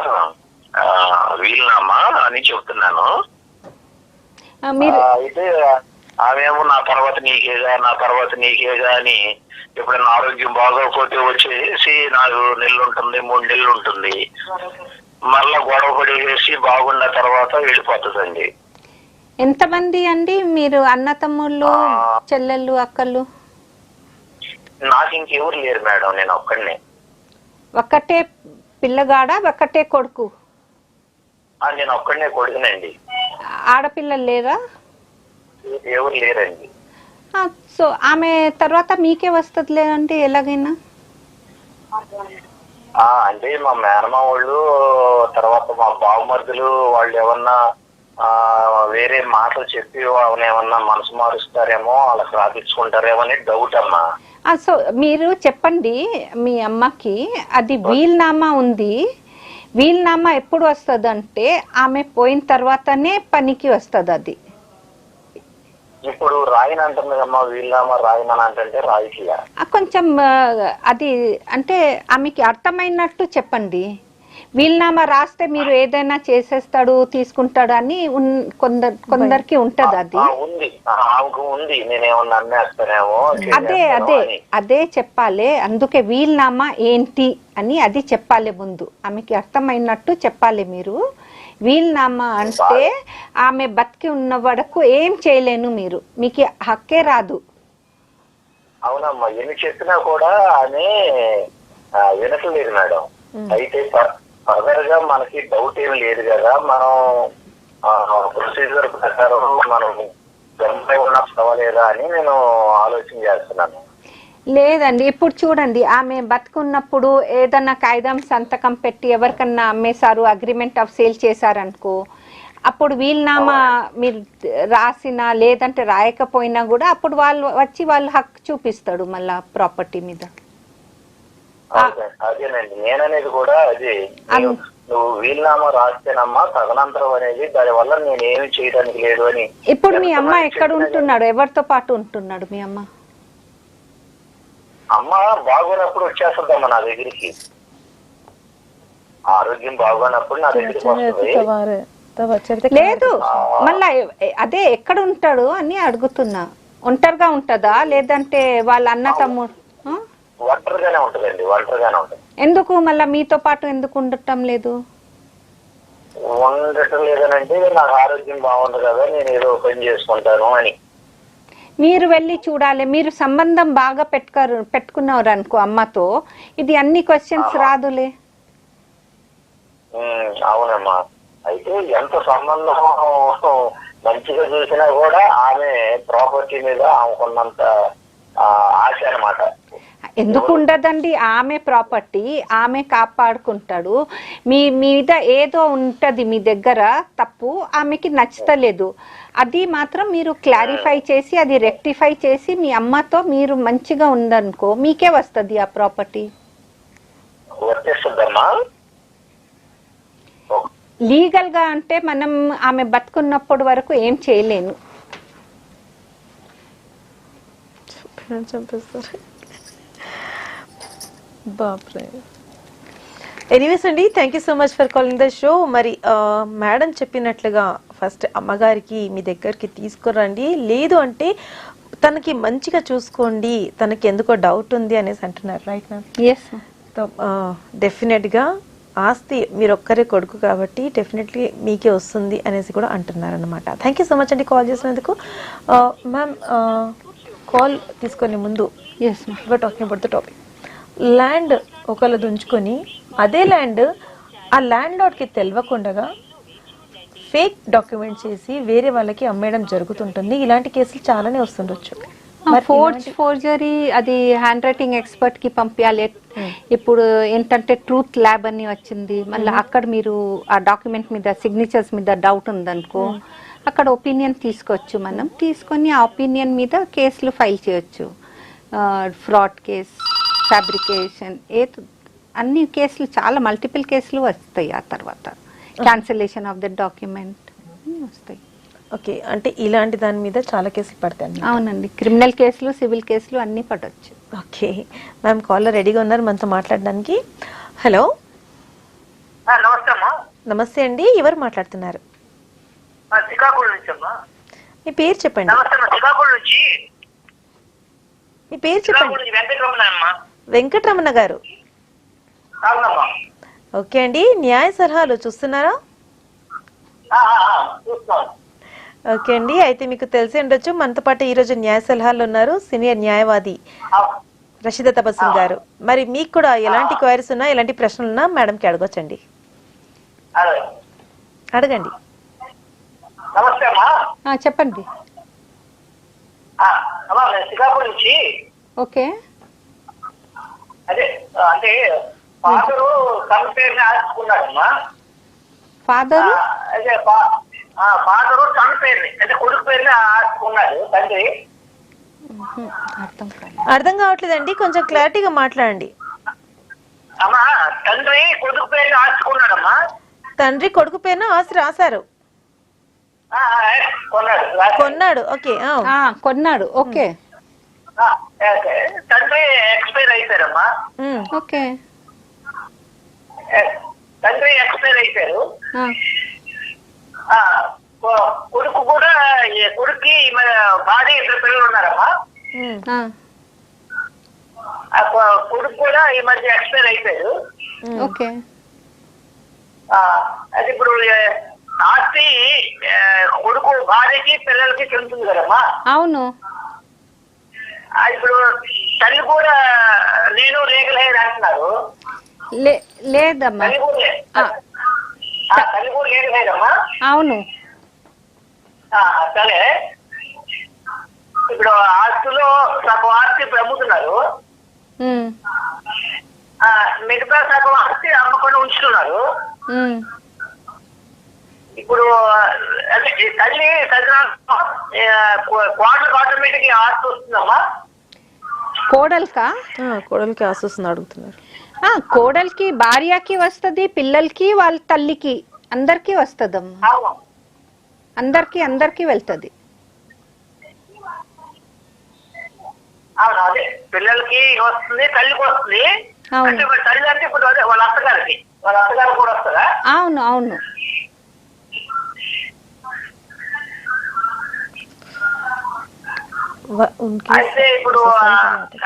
వీలునామా అని చెప్తున్నాను. అయితే ఆమెమో నా తర్వాత నీకేగా అని ఎప్పుడైనా ఆరోగ్యం బాగోకపోతే వచ్చేసి 4 నెలలు ఉంటుంది, 3 నెలలు ఉంటుంది, మళ్ళా గొడవ పడేసి బాగున్న తర్వాత వెళ్ళిపోతుందండి. ఎంతమంది అండి మీరు అన్న తమ్ముళ్ళు, చెల్లెళ్ళు, అక్కలు? నాకు ఇంకెవరు లేరు మేడం, నేను ఒక్కడనే. ఒక్కటే పిల్లగాడా, ఒక్కటే కొడుకు? నేను ఒక్కడనే కొడుకునండి. ఆడపిల్లలు లేరా? ఎవరు లేరండి. సో ఆమె తర్వాత మీకే వస్తుంది లేదంటే ఎలాగైనా? అంటే మా మేనమా వాళ్ళు తర్వాత మా బావమరుదులు వాళ్ళు ఏమన్నా వేరే మాటలు చెప్పి ఏమన్నా మనసు మారుస్తారేమో, వాళ్ళకి రాపించుకుంటారేమో అని డౌట్ అమ్మా. సో మీరు చెప్పండి మీ అమ్మకి, అది వీల్నామా ఉంది. వీల్నామా ఎప్పుడు వస్తుంది అంటే ఆమె పోయిన తర్వాతనే పనికి వస్తుంది. అది ఇప్పుడు రాయనంటుందమ్మా, వీల్నామా రాయమని అంటే రాయిట్లా. కొంచెం అది అంటే ఆమెకి అర్థమైనట్టు చెప్పండి. వీల్నామా రాస్తే మీరు ఏదైనా చేసేస్తాడు, తీసుకుంటాడు అని కొందరికి ఉంటది. అది అదే చెప్పాలి. అందుకే వీల్నామా ఏంటి అని అది చెప్పాలి ముందు, ఆమెకి అర్థమైనట్టు చెప్పాలి మీరు. వీల్నామా అంటే ఆమె బతికి ఉన్న వరకు ఏం చేయలేను, మీరు మీకు హక్కే రాదు. అవునమ్మా, ఎన్ని చెప్పినా కూడా ఆమె వినట్లేదు మేడం. అయితే ఫర్దర్ గా మనకి డౌట్ ఏమి లేదు కదా, మనం ప్రొసీజర్ ప్రకారం మనం ఉన్నవలేదా అని నేను ఆలోచన చేస్తున్నాను. లేదండి, ఇప్పుడు చూడండి, ఆమె బతుకున్నప్పుడు ఏదన్నా కాగితం సంతకం పెట్టి ఎవరికన్నా అమ్మేశారు, అగ్రిమెంట్ ఆఫ్ సేల్ చేశారనుకో, అప్పుడు వీల్నామా మీరు రాసినా లేదంటే రాయకపోయినా కూడా అప్పుడు వాళ్ళు వచ్చి వాళ్ళు హక్కు చూపిస్తాడు మళ్ళా ప్రాపర్టీ మీద. అదేనండి నేననేది కూడా అదే, నువ్వు వీల్నామా రాస్తేనమ్మా తదనంతరం అనేది దాని వల్ల నేను ఏమి చేయడానికి లేదు అని. ఇప్పుడు మీ అమ్మ ఎక్కడ ఉంటున్నాడు, ఎవరితో పాటు ఉంటున్నాడు మీ అమ్మ? అమ్మ బాగోనప్పుడు వచ్చేస్తుందమ్మా నా దగ్గరికి, ఆరోగ్యం బాగోనప్పుడు నా దగ్గరికి వస్తుంది. లేదు మళ్ళా అదే ఎక్కడ ఉంటాడు అని అడుగుతున్నా. ఒంటరిగా ఉంటదా లేదంటే వాళ్ళ అన్న తమ్ముడు? ఒంటరిగానే ఉంటదండి, ఒంటరిగానే ఉంటది. ఎందుకు మళ్ళా మీతో పాటు ఎందుకు ఉండటం లేదు? ఉండటం లేదనంటే నాకు ఆరోగ్యం బాగుంది కదా, నేను ఏదో పని చేసుకుంటాను అని. మీరు వెళ్ళి చూడాలి. మీరు సంబంధం బాగా పెట్టుకున్నారు అనుకో అమ్మతో, ఇది అన్ని క్వశ్చన్స్ రాదులే. అవునమ్మా, అయితే ఎంత సంబంధం మంచిగా చూసినా కూడా ఆమె ప్రాపర్టీ మీద ఆమెకున్నంత ఆశ అన్నమాట. ఎందుకు ఉండదండి, ఆమె ప్రాపర్టీ ఆమె కాపాడుకుంటాడు. మీ మీద ఏదో ఉంటది మీ దగ్గర తప్పు, ఆమెకి నచ్చతలేదు, అది మాత్రం మీరు క్లారిఫై చేసి అది రెక్టిఫై చేసి మీ అమ్మతో మీరు మంచిగా ఉందనుకో మీకే వస్తుంది ఆ ప్రాపర్టీ. లీగల్ గా అంటే మనం ఆమె బతుకున్నప్పటి వరకు ఏం చేయలేను. బాప్రే. ఎనీవేస్ అండి, thank you so much for calling the show. మరి మేడం చెప్పినట్లుగా ఫస్ట్ అమ్మగారికి మీ దగ్గరికి తీసుకురండి, లేదు అంటే తనకి మంచిగా చూసుకోండి, తనకి ఎందుకో డౌట్ ఉంది అనేసి అంటున్నారు, రైట్ మ్యామ్? ఎస్. డెఫినెట్గా ఆస్తి మీరు ఒక్కరే కొడుకు కాబట్టి డెఫినెట్లీ మీకే వస్తుంది అనేసి కూడా అంటున్నారు అనమాట. థ్యాంక్ యూ సో మచ్ అండి కాల్ చేసినందుకు. మ్యామ్ కాల్ తీసుకునే ముందు talking about the topic, land ఒకళ్ళు దుంచుకొని అదే ల్యాండ్ ఆ ల్యాండ్ లార్డ్కి తెలియకుండా ఫేక్ డాక్యుమెంట్ చేసి వేరే వాళ్ళకి అమ్మేయడం జరుగుతుంటుంది. ఇలాంటి కేసులు చాలానే వస్తుండొచ్చు. ఫోర్జరీ అది హ్యాండ్ రైటింగ్ ఎక్స్పర్ట్ కి పంపించాలి. ఇప్పుడు ఏంటంటే ట్రూత్ ల్యాబ్ అని వచ్చింది, మళ్ళీ అక్కడ మీరు ఆ డాక్యుమెంట్ మీద సిగ్నేచర్స్ మీద డౌట్ ఉందనుకో అక్కడ ఒపీనియన్ తీసుకోవచ్చు. మనం తీసుకొని ఆ ఒపీనియన్ మీద కేసులు ఫైల్ చేయొచ్చు. ఫ్రాడ్ కేస్, ఫ్యాబ్రికేషన్, అన్ని కేసులు చాలా మల్టిపుల్ కేసులు వస్తాయి. ఆ తర్వాత క్యాన్సిలేషన్ ఆఫ్ ద డాక్యుమెంట్ వస్తాయి. ఓకే, అంటే ఇలాంటి దాని మీద చాలా కేసులు పడతాయి. అవునండి, క్రిమినల్ కేసులు, సివిల్ కేసులు అన్నీ పడవచ్చు. ఓకే మ్యామ్, కాలర్ రెడీగా ఉన్నారు మనతో మాట్లాడడానికి. హలో, నమస్తే అమ్మా. నమస్తే అండి, ఎవరు మాట్లాడుతున్నారు? శ్రీకాకుళం నుంచి అమ్మా. మీ పేరు చెప్పండి. నమస్తే అమ్మా, శ్రీకాకుళం నుంచి. మీ పేరు చెప్పండి. వెంకటరమణ అమ్మా. వెంకటరమణ గారు. అవునమ్మా. ఓకే అండి, న్యాయ సలహాలు చూస్తున్నారా? చూస్తున్నాను. ఓకే అండి, అయితే మీకు తెలిసి ఉండొచ్చు మనతో పాటు ఈరోజు న్యాయ సలహాలు ఉన్నారు సీనియర్ న్యాయవాది రషీద తబస్సుం గారు. మరి మీకు కూడా ఎలాంటి క్వైరీస్ ఉన్నా, ఎలాంటి ప్రశ్నలు ఉన్నా మేడంకి అడగొచ్చండి. అడగండి. నమస్తే అమ్మా. చెప్పండి. శ్రీకాకుళం నుంచి. ఓకే, అదే అంటే ఫాదరు తన పేరుని ఆశిస్తున్నాడమ్మా. ఫాదరు అదే ఫాదరు తన పేరుని అంటే కొడుకు పేరుని ఆశిస్తున్నాడు తండ్రి. అర్థం కావట్లేదండి, కొంచెం క్లారిటీగా మాట్లాడండి. అమ్మా, తండ్రి కొడుకు పేరుని ఆశిస్తున్నాడమ్మా. తండ్రి కొడుకు పేరున ఆస్తి రాశారు. కొన్నాడు. ఓకే, కొన్నాడు. ఓకే, తండ్రి ఎక్స్పైర్ అయిపోయారమ్మా. ఓకే, తండ్రి ఎక్స్పైర్ అయిపోయారు. కొడుకు కూడా, కొడుక్కి భార్య ఇద్దరు పిల్లలు ఉన్నారమ్మా. కొడుకు కూడా ఈ మధ్య ఎక్స్పైర్ అయిపోయారు. ఓకే, అది ఇప్పుడు ఆస్తి కొడుకు భార్యకి పిల్లలకి చెందుతుంది కదమ్మా. అవును. ఇప్పుడు తల్లి కూడా నేను లీగల్ హెయిర్ అంటున్నారు. లేదమ్మా, తల్లి కూడా లీగల్ హెయిర్ అమ్మా. అవును. సరే, ఇప్పుడు ఆస్తిలో సగం ఆస్తి అమ్ముతున్నారు, మిగతా సగం ఆస్తి అమ్మకుండా ఉంచుతున్నారు. ఇప్పుడు తల్లి కోడలకు ఆటోమేటిక్ ఆస్తి వస్తుందమ్మా. కోడలికా? కోడలికి ఆస్తి వస్తుంది అడుగుతున్నారు. కోడలికి, భార్యకి వస్తుంది, పిల్లలకి, వాళ్ళ తల్లికి, అందరికి వస్తుందమ్మా. అందరికి వెళ్తుంది. అవును, అదే పిల్లలకి వస్తుంది, తల్లికి వస్తుంది. అంటే తల్లి అంటే ఇప్పుడు అదే వాళ్ళ అత్తగారికి కూడా వస్తుందా? అవును, అవును. అయితే ఇప్పుడు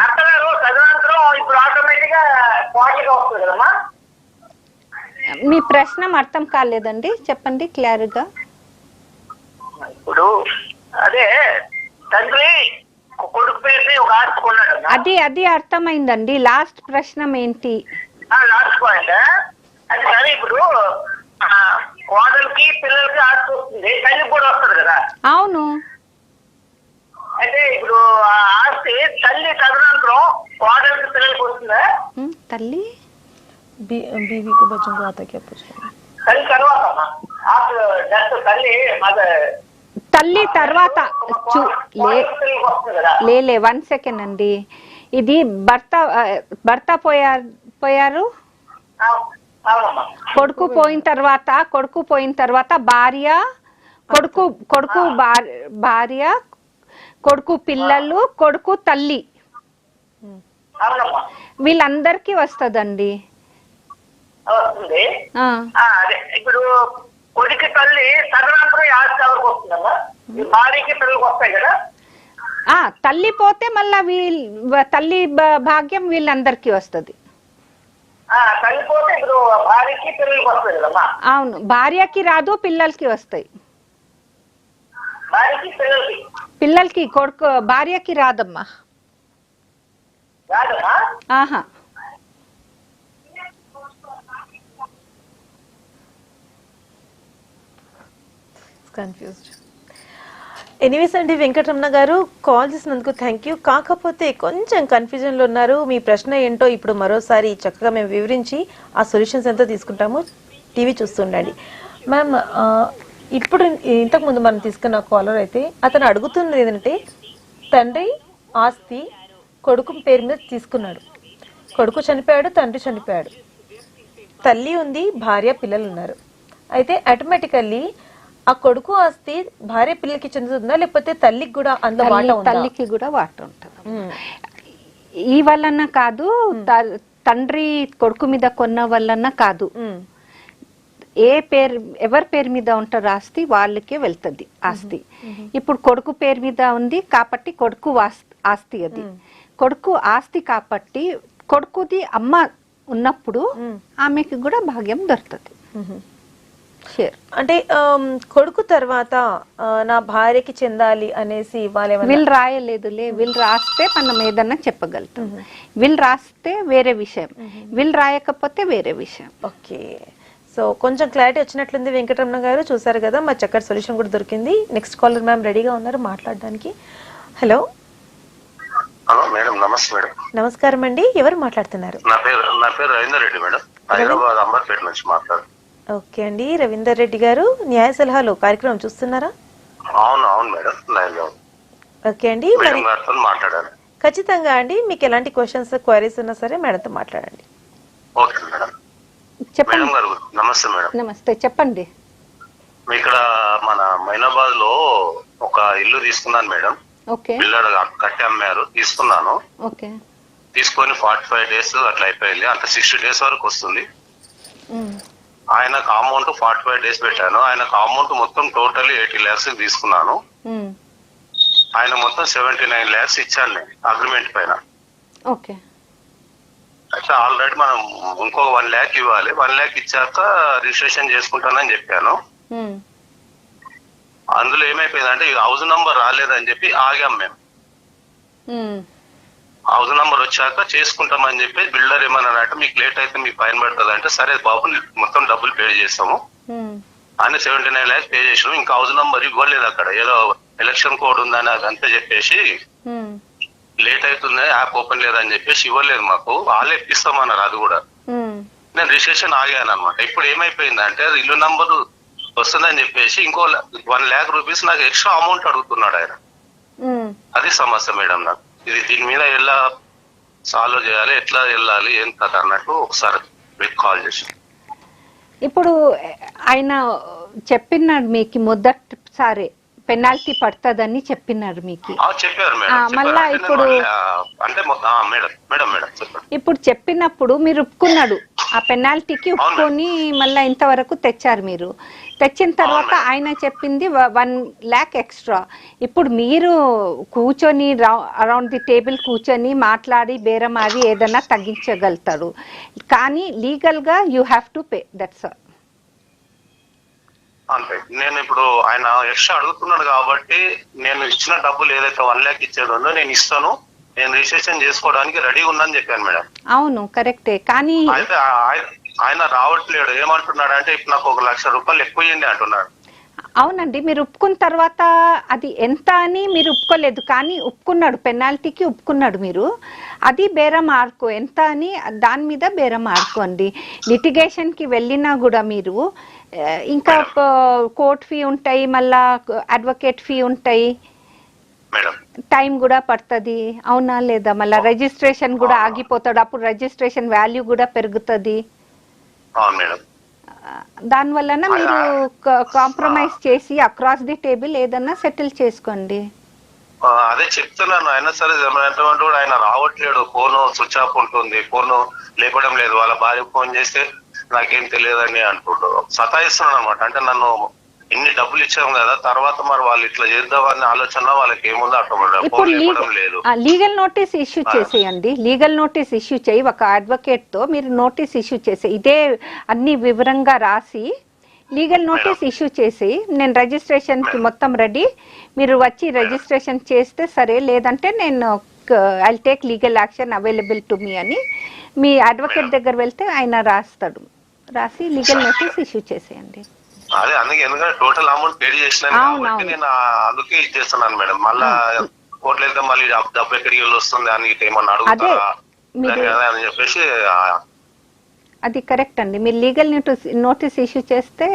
అత్తగారు తదనంతరం ఇప్పుడు ఆటోమేటిక్ గా కోడలిగా వస్తుంది కదమ్మా. మీ ప్రశ్న అర్థం కాలేదండి, చెప్పండి క్లియర్గా. ఇప్పుడు అదే తండ్రి కొడుకు పేరుని ఒక ఆస్తి కొన్నాడు. అది అర్థమైందండి. లాస్ట్ ప్రశ్న ఏంటి? లాస్ట్ పాయింట్ అది. సరే, ఇప్పుడు కోడలికి పిల్లలకి ఆస్తి వస్తుంది, తల్లికి కూడా వస్తుంది కదా. అవును. అయితే ఇప్పుడు ఆ ఆస్తి తల్లి తదనంతరం కోడలికి పిల్లలకి వస్తుందా? తల్లి తల్లి తర్వాత తల్లి తర్వాత 1 సెకండ్ అండి. ఇది భర్త పోయారు, కొడుకు పోయిన తర్వాత భార్య, భార్య, కొడుకు పిల్లలు, కొడుకు తల్లి, వీళ్ళందరికీ వస్తుందండి. వస్తుంది. అదే ఇప్పుడు కొడుకు తల్లి తదనంతరం ఆస్తి ఎవరికి వస్తుందమ్మా? భార్యకి పిల్లలకి వస్తాయి కదా. తల్లి పోతే మళ్ళా తల్లి భాగ్యం వీళ్ళందరికీ వస్తుంది. తల్లి పోతే ఇప్పుడు భార్యకి పిల్లలకి వస్తాయి కదమ్మా. అవును, భార్యకి రాదు, పిల్లలకి వస్తాయి. భార్యకి పిల్లలకి కొడుకు, భార్యకి రాదమ్మా. రాదమ్మా? ఆహా. కన్ఫ్యూజ్డ్. ఎనీవేస్ అండి వెంకటరమణ గారు, కాల్ చేసినందుకు థ్యాంక్ యూ. కాకపోతే కొంచెం కన్ఫ్యూజన్లో ఉన్నారు. మీ ప్రశ్న ఏంటో ఇప్పుడు మరోసారి చక్కగా మేము వివరించి ఆ సొల్యూషన్స్ ఎంతో తీసుకుంటాము. టీవీ చూస్తుండండి. మ్యామ్, ఇప్పుడు ఇంతకుముందు మనం తీసుకున్న కాలర్ అయితే అతను అడుగుతున్నది ఏంటంటే, తండ్రి ఆస్తి కొడుకు పేరు మీద తీసుకున్నాడు. కొడుకు చనిపోయాడు, తండ్రి చనిపోయాడు, తల్లి ఉంది, భార్య పిల్లలు ఉన్నారు. అయితే ఆటోమేటికల్లీ ఆ కొడుకు ఆస్తి భార్య పిల్లలకి చెందుతుందా, లేకపోతే తల్లికి కూడా అందులో వాటా ఉందా? తల్లికి కూడా వాటా ఉంటుంది. ఈ వలన కాదు, తండ్రి కొడుకు మీద కొన్న వలన కాదు. ఎవరి పేరు మీద ఉంటారు ఆస్తి వాళ్ళకే వెళ్తుంది ఆస్తి. ఇప్పుడు కొడుకు పేరు మీద ఉంది కాబట్టి కొడుకు ఆస్తి, అది కొడుకు ఆస్తి కాబట్టి కొడుకుది అమ్మ ఉన్నప్పుడు ఆమెకి కూడా భాగ్యం దొరుకుతుంది. అంటే కొడుకు తర్వాత నా భార్యకి చెందాలి అనేసి వీళ్ళు రాయలేదులే. వీళ్ళు రాస్తే మనం ఏదన్నా చెప్పగలుగుతాం. వీళ్ళు రాస్తే వేరే విషయం, వీళ్ళు రాయకపోతే వేరే విషయం. ఓకే, సో కొంచెం క్లారిటీ వచ్చినట్లుంది వెంకటరమణ గారు. చూసారు కదా, మా చక్కటి సొల్యూషన్ కూడా దొరికింది. నెక్స్ట్ కాలర్ మ్యామ్ రెడీగా ఉన్నారు మాట్లాడడానికి. హలో హలో మేడం, నమస్తే మేడం. నమస్కారం అండి, ఎవరు మాట్లాడుతున్నారు? నా పేరు రవీందర్ రెడ్డి మేడం, హైదరాబాద్ అంబర్పేట నుంచి మాట్లాడు. ఓకే అండి, రవీందర్ రెడ్డి గారు, న్యాయ సలహాలు కార్యక్రమం చూస్తున్నారా? అవును మేడం, ఓకే అండి, మాట్లాడాలి. ఖచ్చితంగా అండి, మీకు ఎలాంటి క్వశ్చన్స్ క్వైరీస్ ఉన్నా సరే మేడంతో మాట్లాడండి. Okay madam. చెప్పండి గారు, నమస్తే మేడం. నమస్తే, చెప్పండి. ఇక్కడ మన మైనాబాద్ లో ఒక ఇల్లు తీసుకున్నాను మేడం. పిల్లడు కట్టి అమ్మారు, తీసుకున్నాను. తీసుకొని 45 days అట్లా అయిపోయింది. అంత 60 days వరకు వస్తుంది. ఆయనకు అమౌంట్ 45 days పెట్టాను. ఆయనకు అమౌంట్ మొత్తం టోటల్ 80 lakhs తీసుకున్నాను. ఆయన మొత్తం 79 lakhs ఇచ్చాను నేను అగ్రిమెంట్ పైన. అయితే ఆల్రెడీ మనం ఇంకో 1 lakh ఇవ్వాలి. 1 lakh ఇచ్చాక రిజిస్ట్రేషన్ చేసుకుంటానని చెప్పాను. అందులో ఏమైపోయిందంటే హౌస్ నంబర్ రాలేదని చెప్పి ఆగాం మేము. హౌస్ నంబర్ వచ్చాక చేసుకుంటామని చెప్పి బిల్డర్ ఏమన్నారంటే, మీకు లేట్ అయితే మీకు ఫైన్ పడుతుంది అంటే, సరే బాబు మొత్తం డబ్బులు పే చేస్తాము అని 79 lakhs పే చేసాము. ఇంకా హౌస్ నంబర్ ఇవ్వలేదు. అక్కడ ఏదో ఎలక్షన్ కోడ్ ఉందని అదంతా చెప్పేసి లేట్ అవుతుంది, యాప్ ఓపెన్ లేదని చెప్పేసి ఇవ్వలేదు మాకు. వాళ్ళే ఇప్పిస్తామన్నారు. అది కూడా నేను రిజిస్ట్రేషన్ ఆగాను అనమాట. ఇప్పుడు ఏమైపోయిందంటే, ఇల్లు నంబర్ వస్తుందని చెప్పేసి ఇంకో 1 lakh rupees నాకు ఎక్స్ట్రా అమౌంట్ అడుగుతున్నాడు ఆయన. అది సమస్య మేడం నాకు. ఇది దీని మీద ఎలా సాల్వ్ చేయాలి, ఎట్లా వెళ్ళాలి, ఏం కదా అన్నట్టు ఒకసారి మీకు కాల్ చేసి. ఇప్పుడు ఆయన చెప్పినాడు మీకు మొదటిసారి పెనాల్టీ పడుతుందని చెప్పినారు మీకు. చెప్పారు మేడం. మళ్ళా ఇప్పుడు ఇప్పుడు చెప్పినప్పుడు మీరు ఒప్పుకున్నాడు, ఆ పెనాల్టీకి ఒప్పుకొని మళ్ళా ఇంతవరకు తెచ్చారు మీరు. తెచ్చిన తర్వాత ఆయన చెప్పింది 1 lakh ఎక్స్ట్రా. ఇప్పుడు మీరు కూర్చొని అరౌండ్ ది టేబుల్ కూర్చొని మాట్లాడి బేరమాడి ఏదైనా తగ్గించగలుగుతారు, కానీ లీగల్ గా you have to pay. That's all. అంతే. నేను ఇప్పుడు ఆయన ఎక్స్ట్రా అడుగుతున్నాడు కాబట్టి నేను ఇచ్చిన డబ్బులు ఏదైతే 1 lakh ఇచ్చేదో నేను ఇస్తాను, నేను రిజిస్ట్రేషన్ చేసుకోవడానికి రెడీ ఉన్నాను చెప్పాను మేడం. అవును, కరెక్టే. కానీ అయితే ఆయన రావట్లేడు. ఏమంటున్నాడు అంటే, ఇప్పుడు నాకు 1 లక్ష రూపాయలు ఎక్కువ ఇవ్వండి అంటున్నాడు. అవునండి, మీరు ఒప్పుకున్న తర్వాత అది ఎంత అని మీరు ఒప్పుకోలేదు, కానీ ఒప్పుకున్నాడు, పెనాల్టీకి ఒప్పుకున్నాడు మీరు. అది బేరం ఆడుకో, ఎంత అని దాని మీద బేరం ఆడుకోండి. లిటిగేషన్కి వెళ్ళినా కూడా మీరు ఇంకా కోర్ట్ ఫీ ఉంటాయి, మళ్ళా అడ్వకేట్ ఫీ ఉంటాయి, టైం కూడా పడుతుంది. అవునా లేదా? మళ్ళీ రిజిస్ట్రేషన్ కూడా ఆగిపోతాడు, అప్పుడు రిజిస్ట్రేషన్ వాల్యూ కూడా పెరుగుతుంది. దాని వలన మీరు కాంప్రమైజ్ చేసి అక్రాస్ ది టేబుల్ ఏదన్నా సెటిల్ చేసుకోండి. అదే చెప్తున్నాను. అయినా సరే కూడా ఆయన రావట్లేడు. ఫోన్ స్విచ్ ఆఫ్ ఉంటుంది, ఫోన్ లేపడం లేదు. వాళ్ళ భార్య ఫోన్ చేస్తే నాకేం తెలియదని అంటుండ్రు, సతాయిస్తున్నాడు అనమాట. అంటే నన్ను ఇన్ని డబ్బులు ఇచ్చాం కదా, తర్వాత మరి వాళ్ళు ఇట్లా చేద్దామని ఆలోచన వాళ్ళకి ఏముందో అర్థం లేదు. లీగల్ నోటీస్ ఇష్యూ చేసేయండి. లీగల్ నోటీస్ ఇష్యూ చేయి, ఒక అడ్వకేట్ తో మీరు నోటీస్ ఇష్యూ చేసి ఇదే అన్ని వివరంగా రాసి లీగల్ నోటీస్ ఇష్యూ చేసి, నేను రిజిస్ట్రేషన్ కి మొత్తం రెడీ, మీరు వచ్చి రిజిస్ట్రేషన్ చేస్తే సరే, లేదంటే నేను I take legal action available to me అని మీ అడ్వకేట్ దగ్గర వెళ్తే ఆయన రాస్తాడు. రాసి లీగల్ నోటీస్ ఇష్యూ చేసేయండి. అదే అందుకే ఎందుకంటే టోటల్ అమౌంట్ పే చేసినాను కాబట్టి నేను అందుకే ఇచ్చేస్తున్నాను మేడం. మళ్ళా కోర్టులో వెళ్తే మళ్ళీ డబ్బు ఎక్కడికి వెళ్ళి వస్తుంది అని ఏమన్నా అడుగుతారా అని చెప్పేసి. అది కరెక్ట్ అండి. మీరు లీగల్ నోటీస్ ఇష్యూ చేస్తే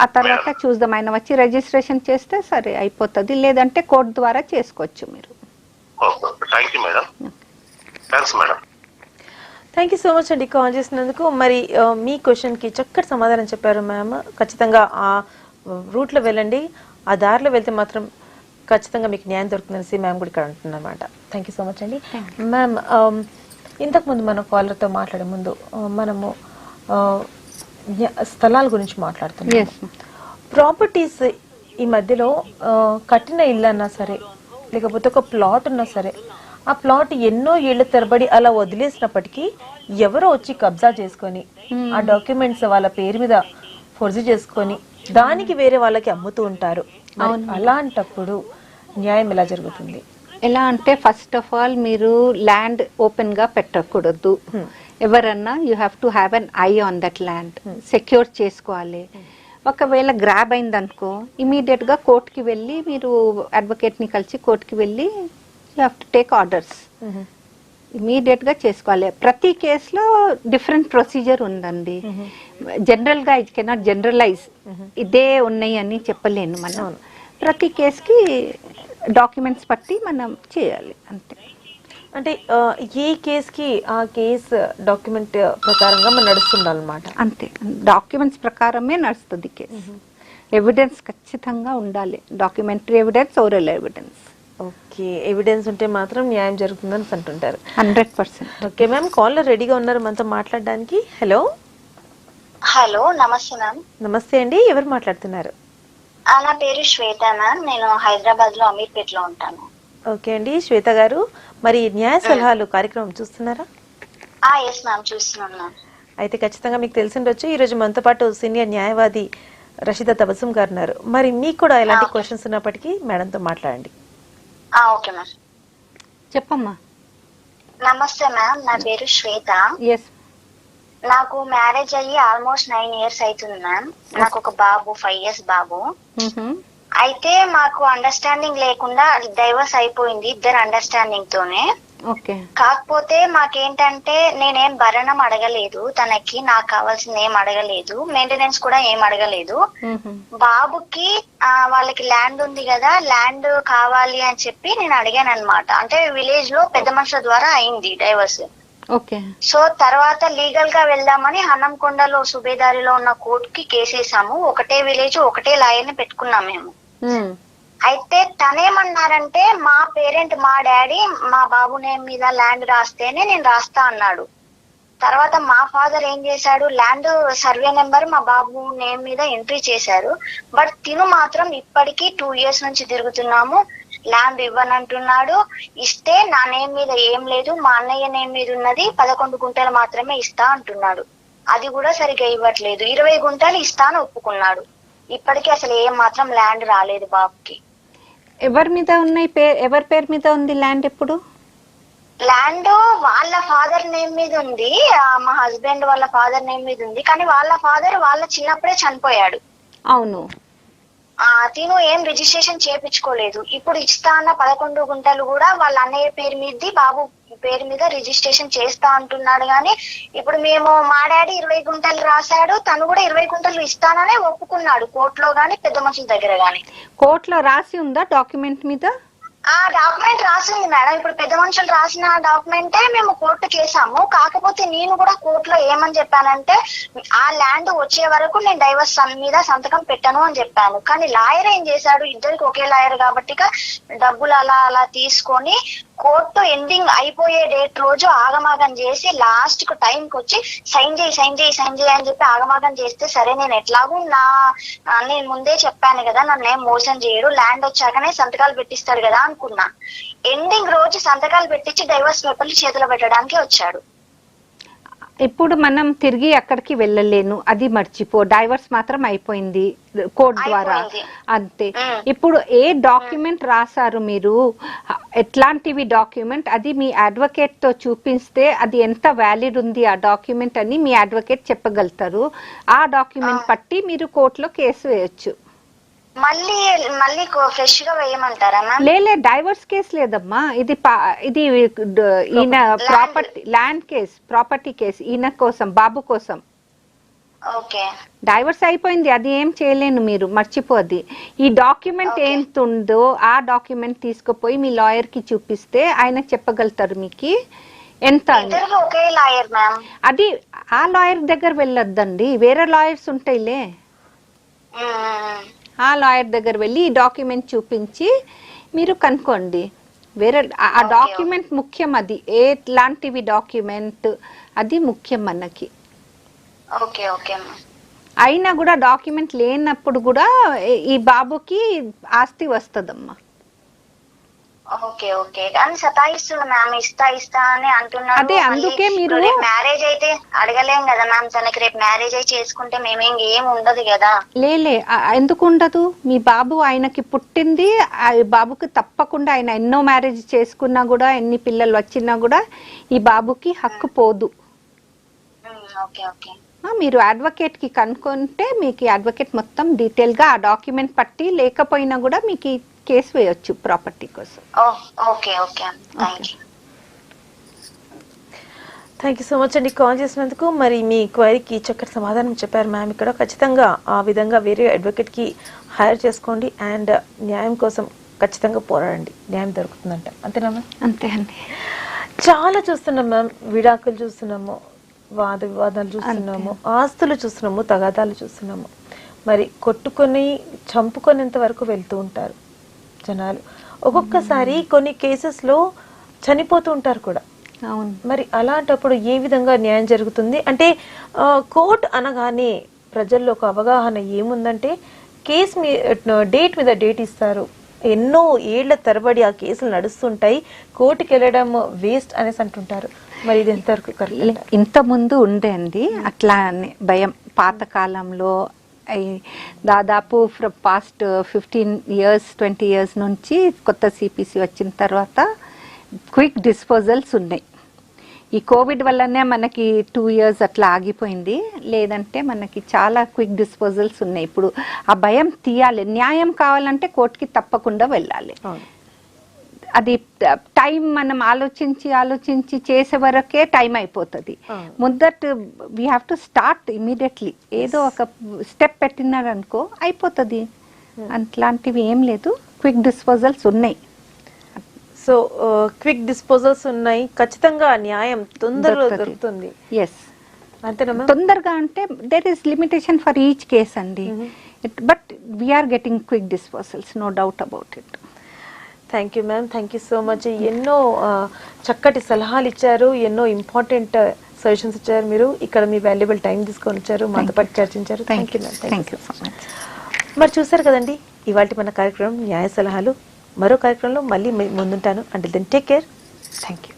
ఆ తర్వాత చూద్దాం, ఆయన వచ్చి రిజిస్ట్రేషన్ చేస్తే సరే అయిపోతుంది, లేదంటే కోర్టు ద్వారా చేసుకోవచ్చు మీరు. Thank you madam. Thanks madam. Thank you so much అండి కాల్ చేసినందుకు. మరి మీ క్వశ్చన్కి చక్కటి సమాధానం చెప్పారు మ్యామ్. ఖచ్చితంగా ఆ రూట్లో వెళ్ళండి, ఆ దారిలో వెళ్తే మాత్రం ఖచ్చితంగా మీకు న్యాయం దొరుకుతుందనేసి మ్యామ్ కూడా ఇక్కడ అంటున్నమాట. థ్యాంక్ యూ సో మచ్ అండి. మ్యామ్, ఇంతకుముందు మన కాలర్తో మాట్లాడే ముందు మనము స్థలాల గురించి మాట్లాడుతున్నాం. ప్రాపర్టీస్ ఈ మధ్యలో కట్టిన ఇల్లు అన్నా సరే, లేకపోతే ఒక ప్లాట్ ఉన్నా సరే, ఆ ప్లాట్ ఎన్నో ఏళ్ల తరబడి అలా వదిలేసినప్పటికీ ఎవరో వచ్చి కబ్జా చేసుకొని ఆ డాక్యుమెంట్స్ వాళ్ళ పేరు మీద ఫోర్జీ చేసుకొని దానికి వేరే వాళ్ళకి అమ్ముతూ ఉంటారు. అలాంటప్పుడు న్యాయం ఎలా జరుగుతుంది? ఎలా అంటే ఫస్ట్ ఆఫ్ ఆల్ మీరు ల్యాండ్ ఓపెన్ గా పెట్టకూడదు. ఎవరన్నా you have to have an I on that land, secure చేసుకోవాలి. ఒకవేళ గ్రాబ్ అయిందనుకో ఇమీడియట్ గా కోర్టుకి వెళ్ళి మీరు అడ్వకేట్ ని కలిసి కోర్టుకి వెళ్ళి you have to take orders, immediate గా చేసుకోవాలి. ప్రతి కేసులో డిఫరెంట్ ప్రొసీజర్ ఉందండి. జనరల్ గా ఇట్ కెనాట్ జనరలైజ్, ఇదే ఉన్నాయి అని చెప్పలేను మనం. ప్రతి కేసుకి డాక్యుమెంట్స్ పట్టి మనం చేయాలి అంతే. అంటే ఏ కేసుకి ఆ కేసు డాక్యుమెంట్ ప్రకారంగా మనం నడుస్తుండాలన్నమాట. అంతే, డాక్యుమెంట్స్ ప్రకారమే నడుస్తుంది కేసు. ఎవిడెన్స్ ఖచ్చితంగా ఉండాలి, documentary evidence, oral evidence. Okay, evidence ఉంటే మాత్రం న్యాయం జరుగుతుందని అంటుంటారు. 100%. ఓకే మ్యామ్, కాలర్ రెడీగా ఉన్నారు మనతో మాట్లాడడానికి. హలో. హలో, నమస్తే మ్యామ్. నమస్తే అండి, ఎవరు మాట్లాడుతున్నారు? నా పేరు శ్వేత మ్యామ్, నేను హైదరాబాద్ లో అమీర్పేట్ లో ఉంటాను. ఓకే అండి శ్వేత గారు, మరి న్యాయ సలహాలు కార్యక్రమం చూస్తున్నారా? ఎస్ మ్యామ్, చూస్తున్నాను మ్యామ్. అయితే ఖచ్చితంగా మీకు తెలిసిండొచ్చు, ఈ రోజు మనతో పాటు సీనియర్ న్యాయవాది రషీదా తబస్సుం గారు ఉన్నారు. మరి మీకు కూడా ఎలాంటి క్వశ్చన్స్ ఉన్నప్పటికీ మేడంతో మాట్లాడండి. ఓకే మ్యామ్, చెప్పమ్మా. నమస్తే మ్యామ్, నా పేరు శ్వేత. నాకు మ్యారేజ్ అయ్యి ఆల్మోస్ట్ 9 years అవుతుంది మ్యామ్. నాకు ఒక బాబు, 5 years బాబు. అయితే మాకు అండర్స్టాండింగ్ లేకుండా డైవర్స్ అయిపోయింది, ఇద్దరు అండర్స్టాండింగ్ తోనే. కాకపోతే మాకేంటంటే నేనేం భరణం అడగలేదు తనకి, నాకు కావాల్సింది ఏం అడగలేదు, మెయింటెనెన్స్ కూడా ఏం అడగలేదు. బాబుకి వాళ్ళకి ల్యాండ్ ఉంది కదా, ల్యాండ్ కావాలి అని చెప్పి నేను అడిగాను అనమాట. అంటే విలేజ్ లో పెద్ద మనుషుల ద్వారా అయింది డైవర్స్. సో తర్వాత లీగల్ గా వెళ్దామని హన్నంకొండలో సుబేదారిలో ఉన్న కోర్టుకి కేసేసాము. ఒకటే విలేజ్, ఒకటే లాయర్ ని పెట్టుకున్నాం మేము. అయితే తనేమన్నారంటే మా పేరెంట్, మా డాడీ మా బాబు నేమ్ మీద ల్యాండ్ రాస్తేనే నేను రాస్తా అన్నాడు. తర్వాత మా ఫాదర్ ఏం చేశాడు, ల్యాండ్ సర్వే నెంబర్ మా బాబు నేమ్ మీద ఎంట్రీ చేశారు. బట్ తిను మాత్రం ఇప్పటికీ 2 years నుంచి తిరుగుతున్నాము, ల్యాండ్ ఇవ్వనంటున్నాడు. ఇస్తే నా నేమ్ మీద ఏం లేదు, మా అన్నయ్య నేమ్ మీద ఉన్నది 11 గుంటలు మాత్రమే ఇస్తా అంటున్నాడు. అది కూడా సరిగా ఇవ్వట్లేదు. 20 గుంటలు ఇస్తాను ఒప్పుకున్నాడు. ఇప్పటికీ అసలు ఏం మాత్రం ల్యాండ్ రాలేదు బాబుకి. ఎవరి మీద ఉన్నాయి, ఎవరి పేరు మీద ఉంది ల్యాండ్? ఎప్పుడు ల్యాండ్ వాళ్ళ ఫాదర్ నేమ్ మీద ఉంది, మా హస్బెండ్ వాళ్ళ ఫాదర్ నేమ్ మీద ఉంది. కానీ వాళ్ళ ఫాదర్ వాళ్ళ చిన్నప్పుడే చనిపోయాడు. అవును, తిను ఏం రిజిస్ట్రేషన్ చేపించుకోలేదు. ఇప్పుడు ఇస్తా అన్న 11 గుంటలు కూడా వాళ్ళ అన్నయ్య పేరు మీద, బాబు పేరు మీద రిజిస్ట్రేషన్ చేస్తా అంటున్నాడు. గానీ ఇప్పుడు మేము మా డాడీ 20 గుంటలు రాశాడు, తను కూడా 20 గుంటలు ఇస్తాననే ఒప్పుకున్నాడు కోర్టులో గానీ పెద్ద మనుషుల దగ్గర గానీ. కోర్టులో రాసి ఉందా డాక్యుమెంట్ మీద? డాక్యుమెంట్ రాసింది మేడం. ఇప్పుడు పెద్ద మనుషులు రాసిన డాక్యుమెంటే మేము కోర్టుకి వేసాము. కాకపోతే నేను కూడా కోర్టులో ఏమని చెప్పానంటే, ఆ ల్యాండ్ వచ్చే వరకు నేను డైవర్స్ మీద సంతకం పెట్టను అని చెప్పాను. కానీ లాయర్ ఏం చేశాడు, ఇద్దరికి ఒకే లాయర్ కాబట్టి డబ్బులు అలా తీసుకొని కోర్టు ఎండింగ్ అయిపోయే డేట్ రోజు ఆగమాగం చేసి లాస్ట్ కు టైం కి వచ్చి సైన్ చేయి అని చెప్పి ఆగమాగం చేస్తే, సరే నేను ఎట్లాగూ నేను ముందే చెప్పాను కదా, నన్ను ఏం మోసం చేయడు, ల్యాండ్ వచ్చాకనే సంతకాలు పెట్టిస్తాడు కదా అనుకున్నా. ఎండింగ్ రోజు సంతకాలు పెట్టించి డైవర్స్ పేపర్లు చేతిలో పెట్టడానికి వచ్చాడు. ఇప్పుడు మనం తిరిగి అక్కడికి వెళ్ళలేను, అది మర్చిపో, డైవర్స్ మాత్రం అయిపోయింది కోర్ట్ ద్వారా అంతే. ఇప్పుడు ఏ డాక్యుమెంట్ రాశారు మీరు, ఎట్లాంటివి డాక్యుమెంట్, అది మీ అడ్వకేట్ తో చూపిస్తే అది ఎంత వ్యాలిడ్ ఉంది ఆ డాక్యుమెంట్ అని మీ అడ్వకేట్ చెప్పగలుగుతారు. ఆ డాక్యుమెంట్ పట్టి మీరు కోర్టులో కేసు వేయొచ్చు. మళ్ళీ మళ్ళీ ఫ్రెష్ గా వేయమంటారా మ్యామ్? లే డైవర్స్ కేసు లేదమ్మా, ఇది ఇది ఈయన property land case, property case ఈయన కోసం, బాబు కోసం. ఓకే, డైవర్స్ అయిపోయింది, అది ఏం చేయలేను, మీరు మర్చిపోద్ది. ఈ డాక్యుమెంట్ ఎంత ఉందో ఆ డాక్యుమెంట్ తీసుకుపోయి మీ లాయర్ కి చూపిస్తే ఆయన చెప్పగలుగుతారు మీకు ఎంత. ఒకే లాయర్ మ్యామ్? అది ఆ లాయర్ దగ్గర వెళ్ళొద్దండి, వేరే లాయర్స్ ఉంటాయిలే. ఆ లాయర్ దగ్గర వెళ్ళి ఈ డాక్యుమెంట్ చూపించి మీరు కనుక్కోండి. వేరే ఆ డాక్యుమెంట్ ముఖ్యం, అది ఎలాంటివి డాక్యుమెంట్ అది ముఖ్యం మనకి. Okay okay. అయినా కూడా డాక్యుమెంట్ లేనప్పుడు కూడా ఈ బాబుకి ఆస్తి వస్తుందమ్మా. ఓకే ఓకే, కానీ సతాయిస్తున్నా మ్యామ్, ఇస్తా అని అంటున్నాడు. అదే అందుకే మీరు మ్యారేజ్ అయితే అడగలేం కదా మ్యామ్, తనకి రేపు మ్యారేజ్ అయితే చేసుకుంటే మేము ఏం ఉండదు కదా. లే ఎందుకు ఉండదు, మీ బాబు ఆయనకి పుట్టింది, ఆ బాబుకి తప్పకుండా ఆయన ఎన్నో మ్యారేజ్ చేసుకున్నా కూడా, ఎన్ని పిల్లలు వచ్చినా కూడా ఈ బాబుకి హక్కు పోదు. ఓకే ఓకే, మీరు అడ్వకేట్ కి కనుక్కుంటే మీకు అడ్వకేట్ మొత్తం డీటెయిల్ గా ఆ డాక్యుమెంట్ పట్టి లేకపోయినా కూడా మీకు కేసు వేయొచ్చు ప్రాపర్టీ కోసం. Okay okay, thank you so much అండి కాల్ చేసినందుకు. మరి మీ క్వైరీకి చక్కటి సమాధానం చెప్పారు మ్యామ్. ఇక్కడ ఖచ్చితంగా ఆ విధంగా వేరే అడ్వకేట్కి హైర్ చేసుకోండి అండ్ న్యాయం కోసం ఖచ్చితంగా పోరాడండి, న్యాయం దొరుకుతుందంట. అంతేనా మ్యామ్? అంతే అండి. చాలా చూస్తున్నాం మ్యామ్, విడాకులు చూస్తున్నాము, వాద వివాదాలు చూస్తున్నాము, ఆస్తులు చూస్తున్నాము, తగాదాలు చూస్తున్నాము. మరి కొట్టుకొని చంపుకునేంత వరకు వెళ్తూ ఉంటారు జనాలు. ఒక్కొక్కసారి కొన్ని కేసెస్లో చనిపోతూ ఉంటారు కూడా. అవును. మరి అలాంటప్పుడు ఏ విధంగా న్యాయం జరుగుతుంది అంటే, కోర్టు అనగానే ప్రజల్లో ఒక అవగాహన ఏముందంటే, కేసు డేట్ మీద డేట్ ఇస్తారు, ఎన్నో ఏళ్ల తరబడి ఆ కేసులు నడుస్తుంటాయి, కోర్టుకి వెళ్ళడం వేస్ట్ అనేసి అంటుంటారు. మరి ఇది ఎంతవరకు కరెక్ట్? ఇంత ముందు ఉండే అండి అట్లా భయం, పాతకాలంలో దాదాపు పాస్ట్ 15 years 20 years నుంచి కొత్త సిపిసి వచ్చిన తర్వాత క్విక్ డిస్పోజల్స్ ఉన్నాయి. ఈ కోవిడ్ వల్లనే మనకి 2 years అట్లా ఆగిపోయింది, లేదంటే మనకి చాలా క్విక్ డిస్పోజల్స్ ఉన్నాయి. ఇప్పుడు ఆ భయం తీయాలి, న్యాయం కావాలంటే కోర్టుకి తప్పకుండా వెళ్ళాలి. అది టైం మనం ఆలోచించి చేసే వరకే టైం అయిపోతుంది. ముందట we have to start immediately, ఏదో ఒక స్టెప్ పెట్టినారనుకో అయిపోతుంది. అట్లాంటివి ఏం లేదు, క్విక్ డిస్పోజల్స్ ఉన్నాయి. సో క్విక్ డిస్పోజల్స్ ఉన్నాయి, ఖచ్చితంగా న్యాయం తొందరగా దొరుకుతుంది. ఎస్, అంతేనా? తొందరగా అంటే there is limitation for each case అండి, but we are getting quick disposals, no doubt about it. Thank you ma'am, thank you so much. ఎన్నో చక్కటి సలహాలు ఇచ్చారు, ఎన్నో ఇంపార్టెంట్ సజెషన్స్ ఇచ్చారు. మీరు ఇక్కడ మీ వాల్యుబుల్ టైం తీసుకొని వచ్చారు, మాతో పాటు చర్చించారు. Thank you ma'am. Thank you so much. మరి చూసారు కదండి ఇవాళ మన కార్యక్రమం న్యాయ సలహాలు. మరో కార్యక్రమంలో మళ్ళీ ముందుంటాను. Until then take care. Thank you.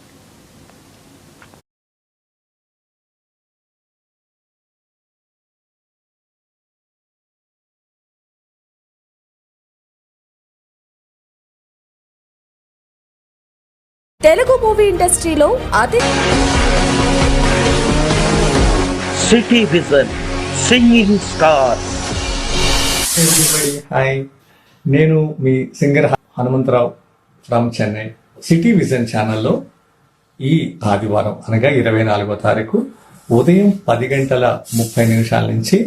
Telugu movie ఇండస్ట్రీలో అతి city vision singing stars. Hi, నేను మీ singer Hanumantharao from Chennai. City vision ఛానల్లో ఈ ఆదివారం అనగా 24వ తారీఖు ఉదయం 10:30 నుంచి